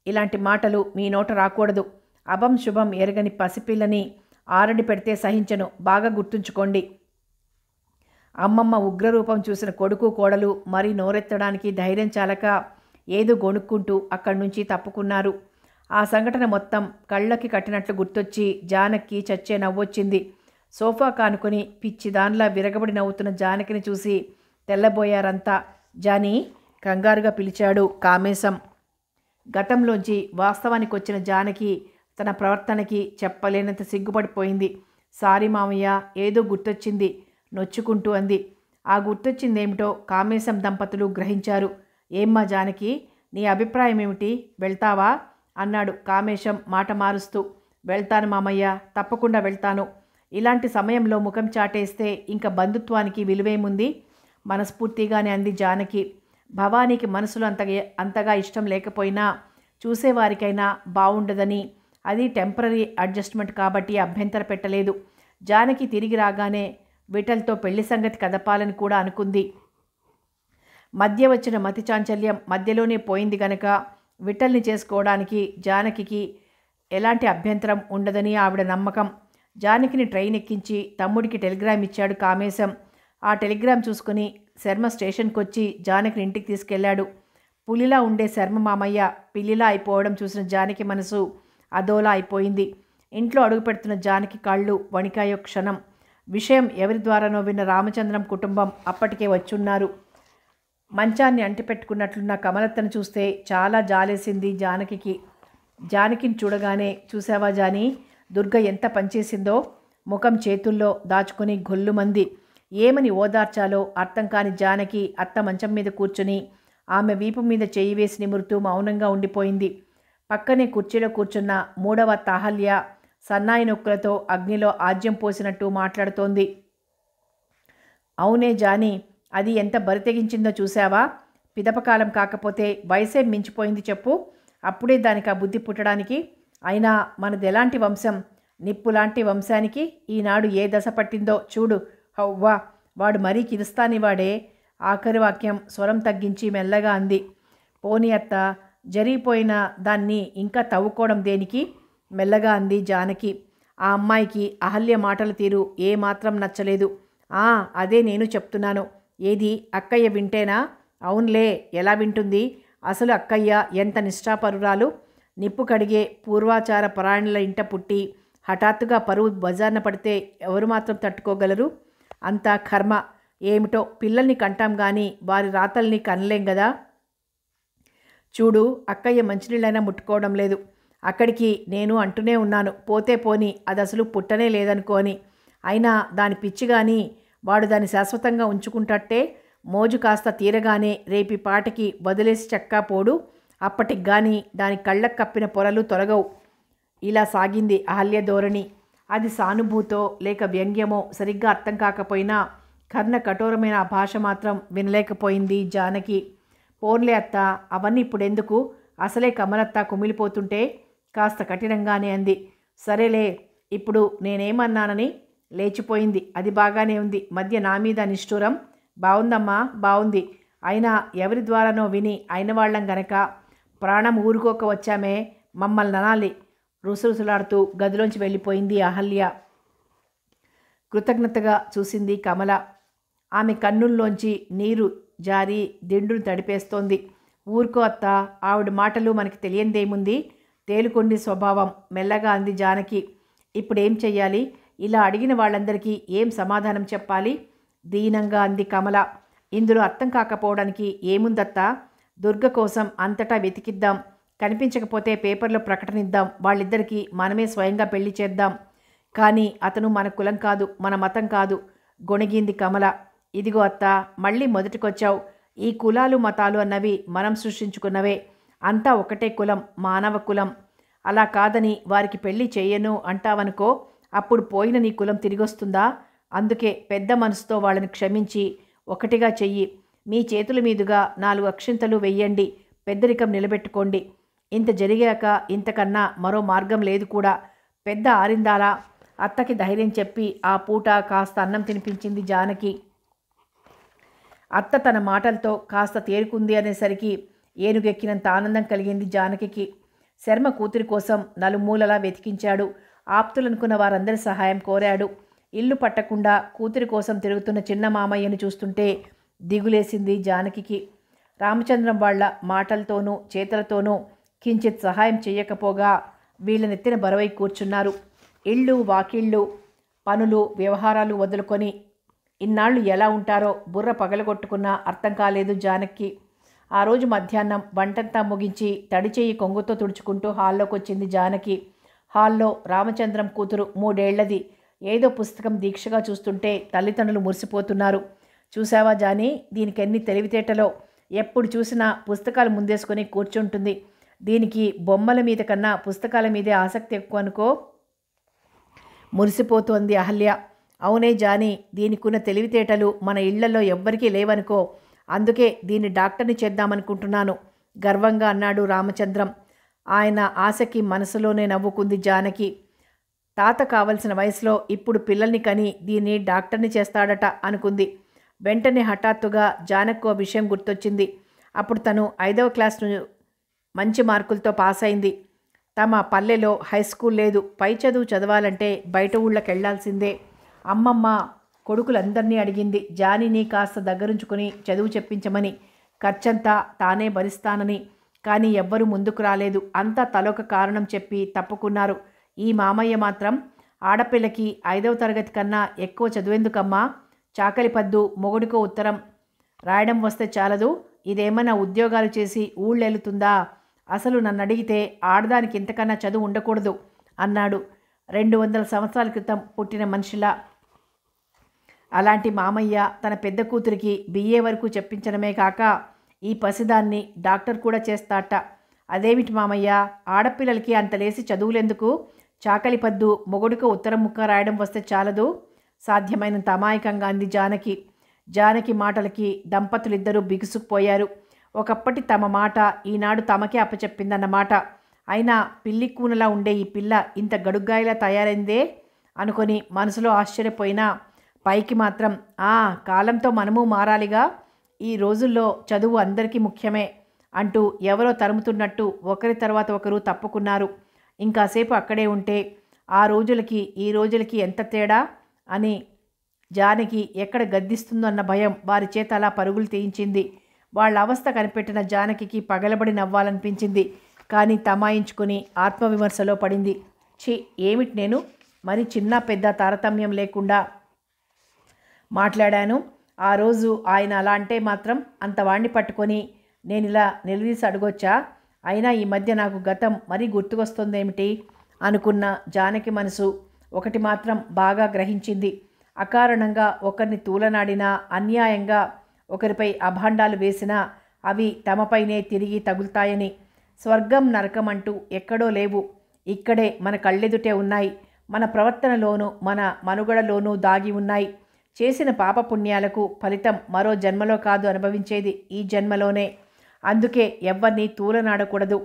ఇలాంటి మాటలు మీ నోట రాకూడదు. అభం శుభం ఎరగని పసిపిల్లని ఆరడి పెడితే సహించను, బాగా గుర్తుంచుకోండి. అమ్మమ్మ ఉగ్రరూపం చూసిన కొడుకు కోడలు మరీ నోరెత్తడానికి ధైర్యం చాలక ఏదో గొణుక్కుంటూ అక్కడి నుంచి తప్పుకున్నారు. ఆ సంఘటన మొత్తం కళ్ళకి కట్టినట్లు గుర్తొచ్చి జానకి చచ్చే నవ్వొచ్చింది. సోఫా కానుకొని పిచ్చిదాన్లా విరగబడి నవ్వుతున్న జానకిని చూసి తెల్లబోయారంతా. జానీ, కంగారుగా పిలిచాడు కామేశం. గతంలోంచి వాస్తవానికి వచ్చిన జానకి తన ప్రవర్తనకి చెప్పలేనంత సిగ్గుపడిపోయింది. సారీ మామయ్య, ఏదో గుర్తొచ్చింది నొచ్చుకుంటూ అంది. ఆ గుర్తొచ్చిందేమిటో కామేశం దంపతులు గ్రహించారు. ఏమ్మా జానకి, నీ అభిప్రాయం ఏమిటి? వెళ్తావా అన్నాడు కామేశం మాట మారుస్తూ. వెళ్తాను మామయ్య, తప్పకుండా వెళ్తాను. ఇలాంటి సమయంలో ముఖం చాటేస్తే ఇంక బంధుత్వానికి విలువేముంది? మనస్ఫూర్తిగానే అంది జానకి. భవానీకి మనసులో అంతగా ఇష్టం లేకపోయినా చూసేవారికైనా బావుండదని, అది టెంపరీ అడ్జస్ట్మెంట్ కాబట్టి అభ్యంతర పెట్టలేదు. జానకి తిరిగి రాగానే విఠల్తో పెళ్లి సంగతి కదపాలని కూడా అనుకుంది. మధ్య వచ్చిన మతి చాంచల్యం మధ్యలోనే పోయింది గనక విఠల్ని చేసుకోవడానికి జానకి ఎలాంటి అభ్యంతరం ఉండదని ఆవిడ నమ్మకం. జానకిని ట్రైన్ ఎక్కించి తమ్ముడికి టెలిగ్రామ్ ఇచ్చాడు కామేశం. ఆ టెలిగ్రామ్ చూసుకుని శర్మ స్టేషన్కి వచ్చి జానకిని ఇంటికి తీసుకెళ్లాడు. పులిలా ఉండే శర్మ మామయ్య పిల్లిలా అయిపోవడం చూసిన జానకి మనసు అదోలా అయిపోయింది. ఇంట్లో అడుగుపెడుతున్న జానకి కాళ్ళు వణికాయో క్షణం. విషయం ఎవరి ద్వారానో విన్న రామచంద్రం కుటుంబం అప్పటికే వచ్చున్నారు. మంచాన్ని అంటిపెట్టుకున్నట్లున్న కమలత్తను చూస్తే చాలా జాలేసింది జానకి. జానకిని చూడగానే, చూసావా జానీ, దుర్గ ఎంత పనిచేసిందో? ముఖం చేతుల్లో దాచుకుని గొల్లుమంది. ఏమని ఓదార్చాలో అర్థం కాని జానకి అత్త మంచం మీద కూర్చుని ఆమె వీపు మీద చేయి వేసి నిమురుతూ మౌనంగా ఉండిపోయింది. పక్కనే కుర్చీలో కూర్చున్న 3వ తాహల్య సన్నాయి నొక్కులతో అగ్నిలో ఆజ్యం పోసినట్టు మాట్లాడుతోంది. అవునే జానీ, అది ఎంత బరితెగించిందో చూసావా? పిదపకాలం కాకపోతే వయసేం మించిపోయింది చెప్పు. అప్పుడే దానికి ఆ బుద్ధి పుట్టడానికి. అయినా మనది ఎలాంటి వంశం? నిప్పులాంటి వంశానికి ఈనాడు ఏ దశ పట్టిందో చూడు. హవ్వా, వాడు మరీ కిరుస్తానివాడే. ఆఖరి వాక్యం స్వరం తగ్గించి మెల్లగా అంది. పోనీ అత్త, జరిగిపోయిన దాన్ని ఇంకా తవ్వుకోవడం దేనికి? మెల్లగా అంది జానకి. ఆ అమ్మాయికి అహల్య మాటల తీరు ఏమాత్రం నచ్చలేదు. అదే నేను చెప్తున్నాను. ఏది, అక్కయ్య వింటేనా? అవునులే, ఎలా వింటుంది? అసలు అక్కయ్య ఎంత నిష్ఠాపరురాలు. నిప్పు కడిగే పూర్వాచార పరాయణుల ఇంట పుట్టి హఠాత్తుగా పరువు బజార్న పడితే ఎవరు మాత్రం తట్టుకోగలరు? అంతా కర్మ. ఏమిటో, పిల్లల్ని కంటాం గాని వారి రాతల్ని కనలేం గదా. చూడు, అక్కయ్య మంచినీళ్ళైనా ముట్టుకోవడం లేదు. అక్కడికి నేను అంటూనే ఉన్నాను, పోతే పోని, అది అసలు పుట్టనే లేదనుకో అని. అయినా దాని పిచ్చి గాని వాడు దాన్ని శాశ్వతంగా ఉంచుకుంటట్టే. మోజు కాస్త తీరగానే రేపి పాటకి వదిలేసి చక్కా పోడు. అప్పటికి గాని దాని కళ్ళకు కప్పిన పొరలు తొలగవు. ఇలా సాగింది అహల్య ధోరణి. అది సానుభూతో లేక వ్యంగ్యమో సరిగ్గా అర్థం కాకపోయినా కర్ణ కఠోరమైన ఆ భాష మాత్రం వినలేకపోయింది జానకి. పోన్లే అత్త, అవన్నీ ఇప్పుడెందుకు, అసలే కమలత్త కుమిలిపోతుంటే కాస్త కఠినంగానే అంది. సరేలే, ఇప్పుడు నేనేమన్నానని లేచిపోయింది, అది బాగానే ఉంది. మధ్య నా మీద నిష్ఠూరం. బాగుందమ్మా, బాగుంది. అయినా ఎవరి ద్వారానో విని అయిన వాళ్ళం గనక ప్రాణం ఊరుకోక వచ్చామే, మమ్మల్ని అనాలి. రుసరుసలాడుతూ గదిలోంచి వెళ్ళిపోయింది అహల్య. కృతజ్ఞతగా చూసింది కమల. ఆమె కన్నుల్లోంచి నీరు జారి దిండును తడిపేస్తోంది. ఊరుకో అత్త, ఆవిడ మాటలు మనకి తెలియందేముంది, తేలుకొండి స్వభావం, మెల్లగా అంది జానకి. ఇప్పుడేం చెయ్యాలి? ఇలా అడిగిన వాళ్ళందరికీ ఏం సమాధానం చెప్పాలి? దీనంగా అంది కమల. ఇందులో అర్థం కాకపోవడానికి ఏముందత్తా? దుర్గ కోసం అంతటా వెతికిద్దాం, కనిపించకపోతే పేపర్లో ప్రకటనిద్దాం, వాళ్ళిద్దరికీ మనమే స్వయంగా పెళ్లి చేద్దాం. కానీ అతను మన కులం కాదు, మన మతం కాదు, గొణిగింది కమల. ఇదిగో అత్త, మళ్ళీ మొదటికొచ్చావు. ఈ కులాలు మతాలు అన్నవి మనం సృష్టించుకున్నవే. అంతా ఒకటే కులం, మానవ కులం. అలా కాదని వారికి పెళ్లి చేయను అంటావనుకో, అప్పుడు పోయిన నీ కులం తిరిగొస్తుందా? అందుకే పెద్ద మనసుతో వాళ్ళని క్షమించి ఒకటిగా చెయ్యి. మీ చేతుల మీదుగా 4 అక్షింతలు వెయ్యండి, పెద్దరికం నిలబెట్టుకోండి. ఇంత జరిగాక ఇంతకన్నా మరో మార్గం లేదు కూడా. పెద్ద ఆరిందాలా? అత్తకి ధైర్యం చెప్పి ఆ పూట కాస్త అన్నం తినిపించింది జానకి. అత్త తన మాటలతో కాస్త తేరుకుంది అనేసరికి ఏనుగెక్కినంత ఆనందం కలిగింది జానకి. శర్మ కూతురి కోసం నలుమూలలా వెతికించాడు. ఆప్తులనుకున్న వారందరి సహాయం కోరాడు. ఇల్లు పట్టకుండా కూతురి కోసం తిరుగుతున్న చిన్న మామయ్యను చూస్తుంటే దిగులేసింది జానకి. రామచంద్రం వాళ్ల మాటలతోనూ చేతలతోనూ కించిత్ సహాయం చెయ్యకపోగా వీళ్ళనెత్తిన బరువై కూర్చున్నారు. ఇళ్ళు వాకిళ్ళు పనులు వ్యవహారాలు వదులుకొని ఇన్నాళ్ళు ఎలా ఉంటారో బుర్ర పగలగొట్టుకున్నా అర్థం కాలేదు జానకి. ఆ రోజు మధ్యాహ్నం వంటంతా ముగించి తడిచేయి కొంగుతో తుడుచుకుంటూ హాల్లోకి వచ్చింది జానకి. హాల్లో రామచంద్రం కూతురు 3 ఏళ్లది ఏదో పుస్తకం దీక్షగా చూస్తుంటే తల్లిదండ్రులు మురిసిపోతున్నారు. చూసావా జానీ, దీనికెన్ని తెలివితేటలో, ఎప్పుడు చూసినా పుస్తకాలు ముందేసుకొని కూర్చుంటుంది. దీనికి బొమ్మల మీద కన్నా పుస్తకాల మీదే ఆసక్తి ఎక్కువ అనుకో, మురిసిపోతోంది అహల్య. అవునే జానీ, దీనికున్న తెలివితేటలు మన ఇళ్లలో ఎవ్వరికీ లేవనుకో, అందుకే దీన్ని డాక్టర్ని చేద్దామనుకుంటున్నాను గర్వంగా అన్నాడు రామచంద్రం. ఆయన ఆశకి మనసులోనే నవ్వుకుంది జానకి. తాత కావలసిన వయసులో ఇప్పుడు పిల్లల్ని కని దీన్ని డాక్టర్ని చేస్తాడట అనుకుంది. వెంటనే హఠాత్తుగా జానకో విషయం గుర్తొచ్చింది. అప్పుడు తను 5వ క్లాస్ మంచి మార్కులతో పాస్ అయింది. తమ పల్లెలో హై స్కూల్ లేదు. పై చదువు చదవాలంటే బయట ఊళ్ళకి వెళ్లాల్సిందే. అమ్మమ్మ కొడుకులందరినీ అడిగింది జానీని కాస్త దగ్గరుంచుకుని చదువు చెప్పించమని, ఖర్చంతా తానే భరిస్తానని. కానీ ఎవ్వరూ ముందుకు రాలేదు. అంతా తలొక కారణం చెప్పి తప్పుకున్నారు. ఈ మామయ్య మాత్రం ఆడపిల్లకి 5వ తరగతి కన్నా ఎక్కువ చదువెందుకమ్మా, చాకలి పద్దు మొగుడికో ఉత్తరం రాయడం వస్తే చాలదు, ఇదేమన్నా ఉద్యోగాలు చేసి ఊళ్ళెలుతుందా? అసలు నన్ను అడిగితే ఆడదానికి ఇంతకన్నా చదువు ఉండకూడదు అన్నాడు 200 సంవత్సరాల క్రితం పుట్టిన మనిషిలా. అలాంటి మామయ్య తన పెద్ద కూతురికి BA వరకు చెప్పించడమే కాక ఈ పసిదాన్ని డాక్టర్ కూడా చేస్తాట. అదేమిటి మామయ్య, ఆడపిల్లలకి అంత లేసి చదువులెందుకు, చాకలి పద్దు మొగుడికో ఉత్తరం ముక్క రాయడం వస్తే చాలదు? సాధ్యమైనంత అమాయకంగా అంది జానకి. జానకి మాటలకి దంపతులిద్దరూ బిగుసుకుపోయారు. ఒకప్పటి తమ మాట ఈనాడు తమకే అప్పచెప్పిందన్నమాట. అయినా పిల్లి కూనలా ఉండే ఈ పిల్ల ఇంత గడుగ్గాయిలా తయారైందే అనుకొని మనసులో ఆశ్చర్యపోయినా పైకి మాత్రం కాలంతో మనము మారాలిగా, ఈ రోజుల్లో చదువు అందరికీ ముఖ్యమే అంటూ ఎవరో తరుముతున్నట్టు ఒకరి తర్వాత ఒకరు తప్పుకున్నారు. ఇంకాసేపు అక్కడే ఉంటే ఆ రోజులకి ఈ రోజులకి ఎంత తేడా అని జానకి ఎక్కడ గద్దిస్తుందో అన్న భయం వారి చేత అలా పరుగులు తీయించింది. వాళ్ళ అవస్థ కనిపెట్టిన జానకి పగలబడి నవ్వాలనిపించింది. కానీ తమాయించుకుని ఆత్మవిమర్శలో పడింది. ఛీ, ఏమిటి నేను మరి చిన్న పెద్ద తారతమ్యం లేకుండా మాట్లాడాను. ఆ రోజు ఆయన అలా అంటే మాత్రం అంత వాణ్ణి పట్టుకొని నేను ఇలా నిలదీసి అడగొచ్చా? అయినా ఈ మధ్య నాకు గతం మరీ గుర్తుకొస్తుందేమిటి అనుకున్న జానకి మనసు ఒకటి మాత్రం బాగా గ్రహించింది. అకారణంగా ఒకరిని తూలనాడినా, అన్యాయంగా ఒకరిపై అభాండాలు వేసినా అవి తమపైనే తిరిగి తగులుతాయని. స్వర్గం నరకం అంటూ ఎక్కడో లేవు. ఇక్కడే మన కళ్ళెదుటే ఉన్నాయి. మన ప్రవర్తనలోనూ మన మనుగడలోనూ దాగి ఉన్నాయి. చేసిన పాపపుణ్యాలకు ఫలితం మరో జన్మలో కాదు అనుభవించేది, ఈ జన్మలోనే. అందుకే ఎవ్వరినీ తూలనాడకూడదు.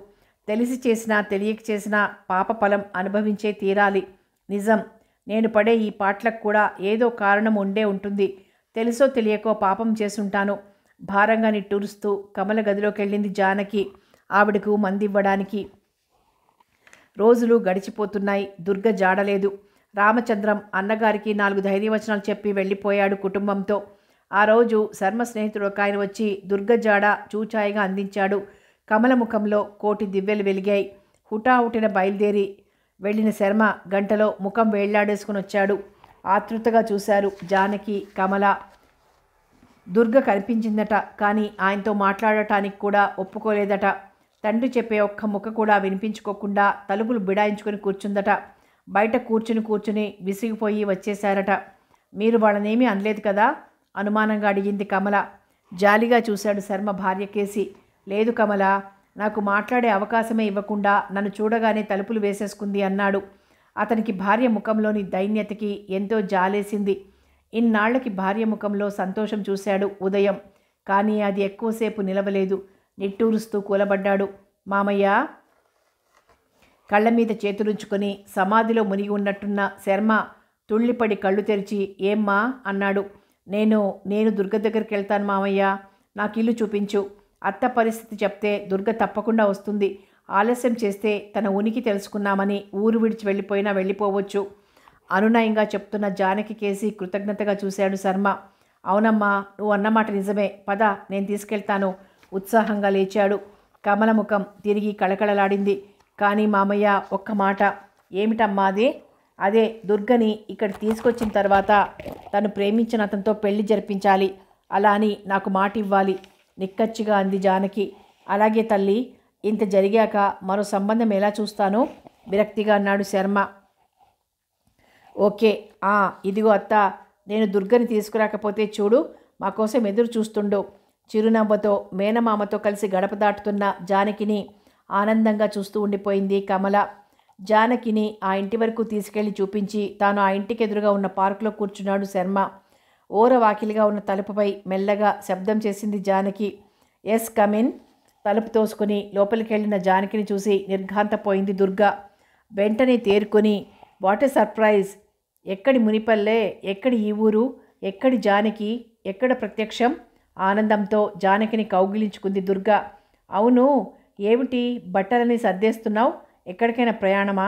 తెలిసి చేసినా తెలియక చేసినా పాప ఫలం అనుభవించే తీరాలి. నిజం. నేను పడే ఈ పాటలకు కూడా ఏదో కారణం ఉండే ఉంటుంది. తెలుసో తెలియకో పాపం చేసుంటాను. భారంగా నిట్టూరుస్తూ కమల గదిలోకి వెళ్ళింది జానకి ఆవిడకు మందివ్వడానికి. రోజులు గడిచిపోతున్నాయి. దుర్గ జాడలేదు. రామచంద్రం అన్నగారికి 4 ధైర్యవచనాలు చెప్పి వెళ్ళిపోయాడు కుటుంబంతో. ఆ రోజు శర్మ స్నేహితుడు ఒక ఆయన వచ్చి దుర్గ జాడ చూచాయిగా అందించాడు. కమల ముఖంలో కోటి దివ్వెలు వెలిగాయి. హుటాహుటిన బయలుదేరి వెళ్ళిన శర్మ గంటలో ముఖం వేళ్లాడేసుకుని వచ్చాడు. ఆతృతగా చూశారు జానకి, కమల. దుర్గ కనిపించిందట, కానీ ఆయనతో మాట్లాడటానికి కూడా ఒప్పుకోలేదట. తండ్రి చెప్పే ఒక్క ముక్క కూడా వినిపించుకోకుండా తలుపులు బిడాయించుకొని కూర్చుందట. బయట కూర్చుని విసిగిపోయి వచ్చేశారట. మీరు వాళ్ళనేమీ అనలేదు కదా? అనుమానంగా అడిగింది కమల. జాలిగా చూశాడు శర్మ భార్య కేసి. లేదు కమల, నాకు మాట్లాడే అవకాశమే ఇవ్వకుండా నన్ను చూడగానే తలుపులు వేసేసుకుంది అన్నాడు. అతనికి భార్య ముఖంలోని దైన్యతకి ఎంతో జాలేసింది. ఇన్నాళ్లకి భార్య ముఖంలో సంతోషం చూశాడు ఉదయం. కానీ అది ఎక్కువసేపు నిలవలేదు. నిట్టూరుస్తూ కూలబడ్డాడు. మామయ్య. కళ్ళ మీద చేతులుంచుకొని సమాధిలో మునిగి ఉన్నట్టున్న శర్మ తుళ్ళిపడి కళ్ళు తెరిచి ఏమ్మా అన్నాడు. నేను దుర్గ దగ్గరికి వెళ్తాను మామయ్య. నాకు ఇల్లు చూపించు. అత్త పరిస్థితి చెప్తే దుర్గ తప్పకుండా వస్తుంది. ఆలస్యం చేస్తే తన ఉనికి తెలుసుకున్నామని ఊరు విడిచి వెళ్ళిపోయినా వెళ్ళిపోవచ్చు. అనునయంగా చెప్తున్న జానకి కేసి కృతజ్ఞతగా చూశాడు శర్మ. అవునమ్మా, నువ్వు అన్నమాట నిజమే. పద, నేను తీసుకెళ్తాను. ఉత్సాహంగా లేచాడు. కమల ముఖం తిరిగి కళకళలాడింది. కానీ మామయ్య, ఒక్క మాట. ఏమిటమ్మా అది? అదే దుర్గని ఇక్కడ తీసుకొచ్చిన తర్వాత తను ప్రేమించిన అతనితో పెళ్లి జరిపించాలి. అలా అని నాకు మాట ఇవ్వాలి, నిక్కచ్చిగా అంది జానకి. అలాగే తల్లి, ఇంత జరిగాక మరో సంబంధం ఎలా చూస్తానో విరక్తిగా అన్నాడు శర్మ. ఓకే. ఇదిగో అత్త, నేను దుర్గని తీసుకురాకపోతే చూడు, మా కోసం ఎదురు చూస్తుండు. చిరునవ్వుతో మేనమామతో కలిసి గడప దాటుతున్న జానకిని ఆనందంగా చూస్తూ ఉండిపోయింది కమల. జానకిని ఆ ఇంటి వరకు తీసుకెళ్లి చూపించి తాను ఆ ఇంటికి ఎదురుగా ఉన్న పార్కులో కూర్చున్నాడు శర్మ. ఓరవాకిలిగా ఉన్న తలుపుపై మెల్లగా శబ్దం చేసింది జానకి. Yes, come in. తలుపు తోసుకుని లోపలికి వెళ్ళిన జానకిని చూసి నిర్ఘాంతపోయింది దుర్గ. వెంటనే తేరుకొని, వాట్ ఎ సర్ప్రైజ్! ఎక్కడి మునిపల్లె, ఎక్కడి ఈ ఊరు, ఎక్కడి జానకి, ఎక్కడ ప్రత్యక్షం? ఆనందంతో జానకిని కౌగిలించుకుంది దుర్గ. అవును, ఏమిటి బట్టలని సర్దేస్తున్నావు? ఎక్కడికైనా ప్రయాణమా?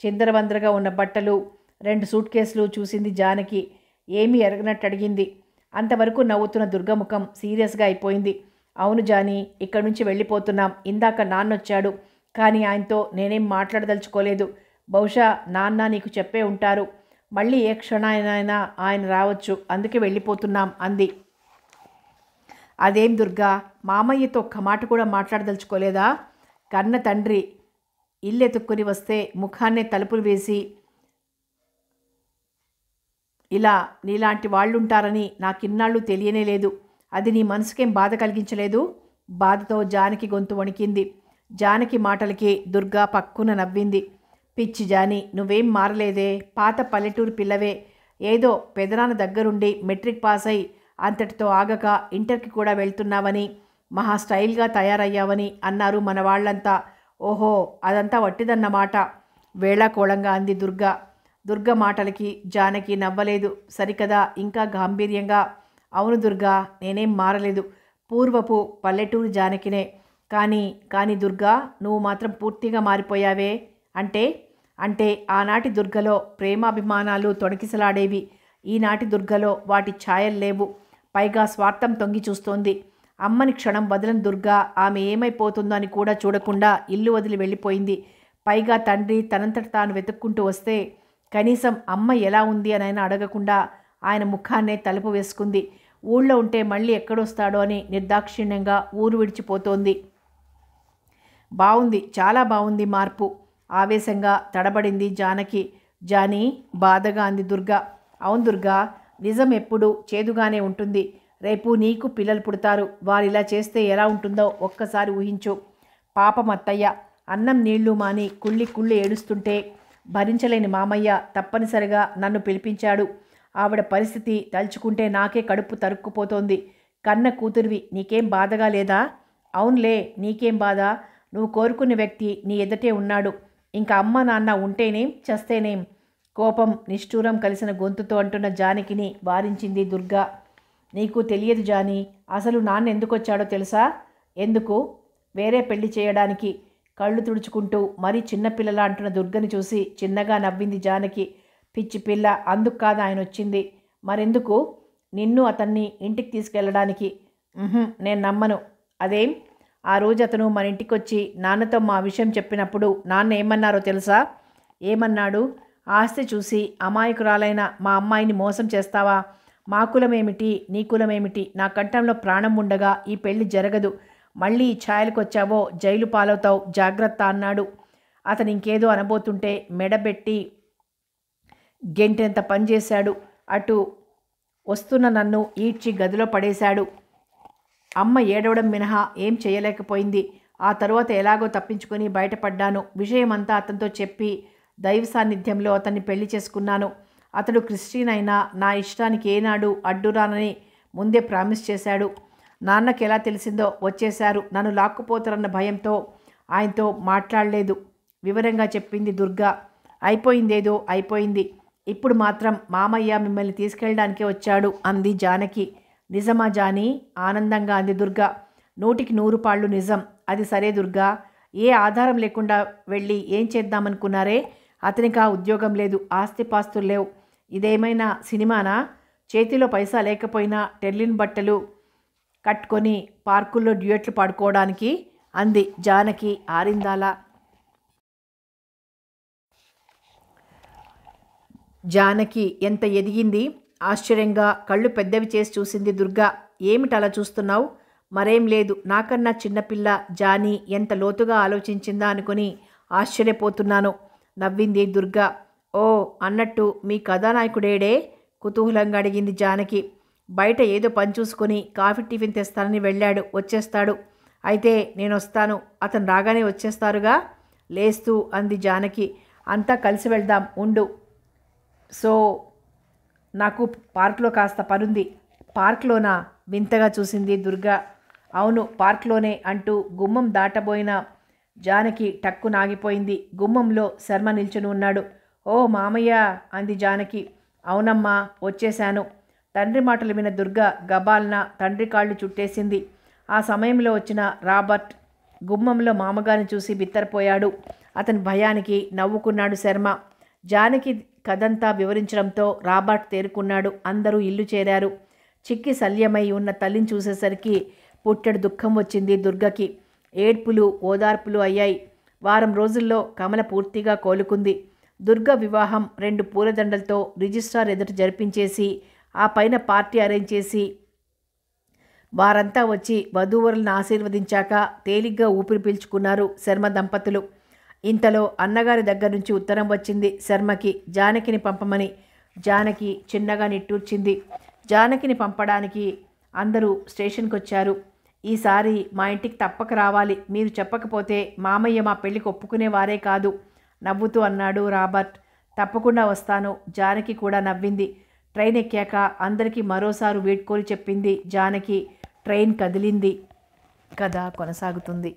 చిందరవందరగా ఉన్న బట్టలు, 2 సూట్ కేసులు చూసింది జానకి. ఏమీ ఎరగనట్టు అడిగింది. అంతవరకు నవ్వుతున్న దుర్గముఖం సీరియస్గా అయిపోయింది. అవును జానీ, ఇక్కడి నుంచి వెళ్ళిపోతున్నాం. ఇందాక నాన్నొచ్చాడు, కానీ ఆయనతో నేనేం మాట్లాడదలుచుకోలేదు. బహుశా నాన్న నీకు చెప్పే ఉంటారు. మళ్ళీ ఏ క్షణానైనా ఆయన రావచ్చు, అందుకే వెళ్ళిపోతున్నాం అంది. అదేం దుర్గా, మామయ్యతో ఒక్క మాట కూడా మాట్లాడదలుచుకోలేదా? కన్న తండ్రి ఇల్లెతుక్కుని వస్తే ముఖాన్నే తలుపులు వేసి ఇలా నీలాంటి వాళ్ళుంటారని నాకిన్నాళ్ళు తెలియనే లేదు. అది నీ మనసుకేం బాధ కలిగించలేదు? బాధతో జానకి గొంతు వణికింది. జానకి మాటలకి దుర్గా పక్కున నవ్వింది. పిచ్చి జాని, నువ్వేం మారలేదే, పాత పల్లెటూరు పిల్లవే. ఏదో పెదనాన్న దగ్గరుండి మెట్రిక్ పాస్ అయి అంతటితో ఆగక ఇంటర్కి కూడా వెళ్తున్నావని, మహా స్టైల్గా తయారయ్యావని అన్నారు మన వాళ్ళంతా. ఓహో, అదంతా వట్టిదన్నమాట వేళాకోళంగా అంది దుర్గ మాటలకి జానకి నవ్వలేదు. సరికదా, ఇంకా గాంభీర్యంగా, అవును దుర్గా, నేనేం మారలేదు, పూర్వపు పల్లెటూరు జానకినే. కానీ దుర్గా, నువ్వు మాత్రం పూర్తిగా మారిపోయావే. అంటే ఆనాటి దుర్గలో ప్రేమాభిమానాలు తొణికిసలాడేవి. ఈనాటి దుర్గలో వాటి ఛాయలు లేవు. పైగా స్వార్థం తొంగి చూస్తోంది. అమ్మని క్షణం వదలని దుర్గా ఆమె ఏమైపోతుందో అని కూడా చూడకుండా ఇల్లు వదిలి వెళ్ళిపోయింది. పైగా తండ్రి తనంతట తాను వెతుక్కుంటూ వస్తే కనీసం అమ్మ ఎలా ఉంది అని ఆయన అడగకుండా ఆయన ముఖాన్నే తలుపు వేసుకుంది. ఊళ్ళో ఉంటే మళ్ళీ ఎక్కడొస్తాడో అని నిర్దాక్షిణ్యంగా ఊరు విడిచిపోతోంది. బాగుంది, చాలా బాగుంది మార్పు. ఆవేశంగా తడబడింది జానకి. జానీ, బాధగా అంది దుర్గ. అవును దుర్గా, నిజం ఎప్పుడు చేదుగానే ఉంటుంది. రేపు నీకు పిల్లలు పుడతారు. వారిలా చేస్తే ఎలా ఉంటుందో ఒక్కసారి ఊహించు. పాపం అత్తయ్య, అన్నం నీళ్లు మాని కుళ్ళి కుళ్ళి ఏడుస్తుంటే భరించలేని మామయ్య తప్పనిసరిగా నన్ను పిలిపించాడు. ఆవిడ పరిస్థితి తలుచుకుంటే నాకే కడుపు తరుక్కుపోతోంది. కన్న కూతురివి, నీకేం బాధగా లేదా? అవునులే, నీకేం బాధ? నువ్వు కోరుకున్న వ్యక్తి నీ ఎదుటే ఉన్నాడు. ఇంకా అమ్మ నాన్న ఉంటేనేం, చస్తేనేం? కోపం నిష్ఠూరం కలిసిన గొంతుతో అంటున్న జానకిని వారించింది దుర్గా. నీకు తెలియదు జానీ, అసలు నాన్న ఎందుకొచ్చాడో తెలుసా? ఎందుకు? వేరే పెళ్లి చేయడానికి. కళ్ళు తుడుచుకుంటూ మరీ చిన్నపిల్లలా అంటున్న దుర్గని చూసి చిన్నగా నవ్వింది జానకి. పిచ్చి పిల్ల, అందుకు కాదు ఆయన వచ్చింది. మరెందుకు? నిన్ను అతన్ని ఇంటికి తీసుకెళ్ళడానికి. నేను నమ్మను. అదేం? ఆ రోజు అతను మన ఇంటికొచ్చి నాన్నతో మా విషయం చెప్పినప్పుడు నాన్న ఏమన్నారో తెలుసా? ఏమన్నాడు? ఆస్తి చూసి అమాయకురాలైన మా అమ్మాయిని మోసం చేస్తావా? మా కులమేమిటి, నీ కులమేమిటి? నా కంఠంలో ప్రాణం ఉండగా ఈ పెళ్లి జరగదు. మళ్ళీ ఈ ఛాయలకు వచ్చావో జైలు పాలవుతావు, జాగ్రత్త అన్నాడు. అతను ఇంకేదో అనబోతుంటే మెడబెట్టి గెంటెంత పనిచేశాడు. అటు వస్తున్న నన్ను ఈడ్చి గదిలో పడేశాడు. అమ్మ ఏడవడం మినహా ఏం చేయలేకపోయింది. ఆ తరువాత ఎలాగో తప్పించుకొని బయటపడ్డాను. విషయమంతా అతనితో చెప్పి దైవ సాన్నిధ్యంలో అతన్ని పెళ్లి చేసుకున్నాను. అతడు క్రిస్టియన్ అయినా నా ఇష్టానికి ఏనాడు అడ్డురానని ముందే ప్రామిస్ చేశాడు. నాన్నకి ఎలా తెలిసిందో వచ్చేశారు. నన్ను లాక్కుపోతారన్న భయంతో ఆయనతో మాట్లాడలేదు. వివరంగా చెప్పింది దుర్గా. అయిపోయిందేదో అయిపోయింది. ఇప్పుడు మాత్రం మామయ్య మిమ్మల్ని తీసుకెళ్ళడానికే వచ్చాడు అంది జానకి. నిజమా జానీ? ఆనందంగా అంది దుర్గా. 100కి 100 పాళ్ళు నిజం. అది సరే దుర్గా, ఏ ఆధారం లేకుండా వెళ్ళి ఏం చేద్దామనుకున్నారే? అతనికి ఆ ఉద్యోగం లేదు, ఆస్తిపాస్తులు లేవు. ఇదేమైనా సినిమానా? చేతిలో పైసా లేకపోయినా టెర్లిన్ బట్టలు కట్టుకొని పార్కుల్లో డ్యూయట్లు పాడుకోవడానికి అంది జానకి ఆరిందాల. జానకి ఎంత ఎదిగింది! ఆశ్చర్యంగా కళ్ళు పెద్దవి చేసి చూసింది దుర్గా. ఏమిటలా చూస్తున్నావు? మరేం లేదు, నాకన్నా చిన్నపిల్ల జానీ ఎంత లోతుగా ఆలోచించిందా అనుకుని ఆశ్చర్యపోతున్నాను నవ్వింది దుర్గా. ఓ, అన్నట్టు మీ కథానాయకుడేడే? కుతూహలంగా అడిగింది జానకి. బయట ఏదో పని చూసుకొని కాఫీ టిఫిన్ తెస్తానని వెళ్ళాడు, వచ్చేస్తాడు. అయితే నేను వస్తాను, అతను రాగానే వచ్చేస్తారుగా లేస్తూ అంది జానకి. అంతా కలిసి వెళ్దాం ఉండు. సో నాకు పార్క్లో కాస్త పనుంది. పార్క్లోనా? వింతగా చూసింది దుర్గా. అవును, పార్క్లోనే అంటూ గుమ్మం దాటబోయిన జానకి టక్కు నాగిపోయింది. గుమ్మంలో శర్మ నిల్చుని ఉన్నాడు. ఓ మామయ్య అంది జానకి. అవునమ్మా, వచ్చేశాను. తండ్రి మాటలు విన్న దుర్గా గబాల్న తండ్రి కాళ్ళు చుట్టేసింది. ఆ సమయంలో వచ్చిన రాబర్ట్ గుమ్మంలో మామగారిని చూసి బిత్తరపోయాడు. అతని భయానికి నవ్వుకున్నాడు శర్మ. జానకి కథంతా వివరించడంతో రాబర్ట్ తేరుకున్నాడు. అందరూ ఇల్లు చేరారు. చిక్కి శల్యమై ఉన్న తల్లిని చూసేసరికి పుట్టెడు దుఃఖం వచ్చింది దుర్గకి. ఏడ్పులు ఓదార్పులు అయ్యాయి. వారం రోజుల్లో కమల పూర్తిగా కోలుకుంది. దుర్గ వివాహం 2 పూలదండలతో రిజిస్ట్రార్ ఎదుట జరిపించేసి ఆ పైన పార్టీ అరేంజ్ చేసి వారంతా వచ్చి వధూవరులను ఆశీర్వదించాక తేలిగ్గా ఊపిరి పీల్చుకున్నారు శర్మ దంపతులు. ఇంతలో అన్నగారి దగ్గర నుంచి ఉత్తరం వచ్చింది శర్మకి, జానకిని పంపమని. జానకి చిన్నగా నిట్టూర్చింది. జానకిని పంపడానికి అందరూ స్టేషన్కి వచ్చారు. ఈసారి మా ఇంటికి తప్పక రావాలి. మీరు చెప్పకపోతే మామయ్య మా పెళ్ళికి ఒప్పుకునేవారే కాదు నవ్వుతూ అన్నాడు రాబర్ట్. తప్పకుండా వస్తాను. జానకి కూడా నవ్వింది. ట్రైన్ ఎక్కాక అందరికీ మరోసారి వీడ్కోలు చెప్పింది జానకి. ట్రైన్ కదిలింది. కథ కొనసాగుతుంది.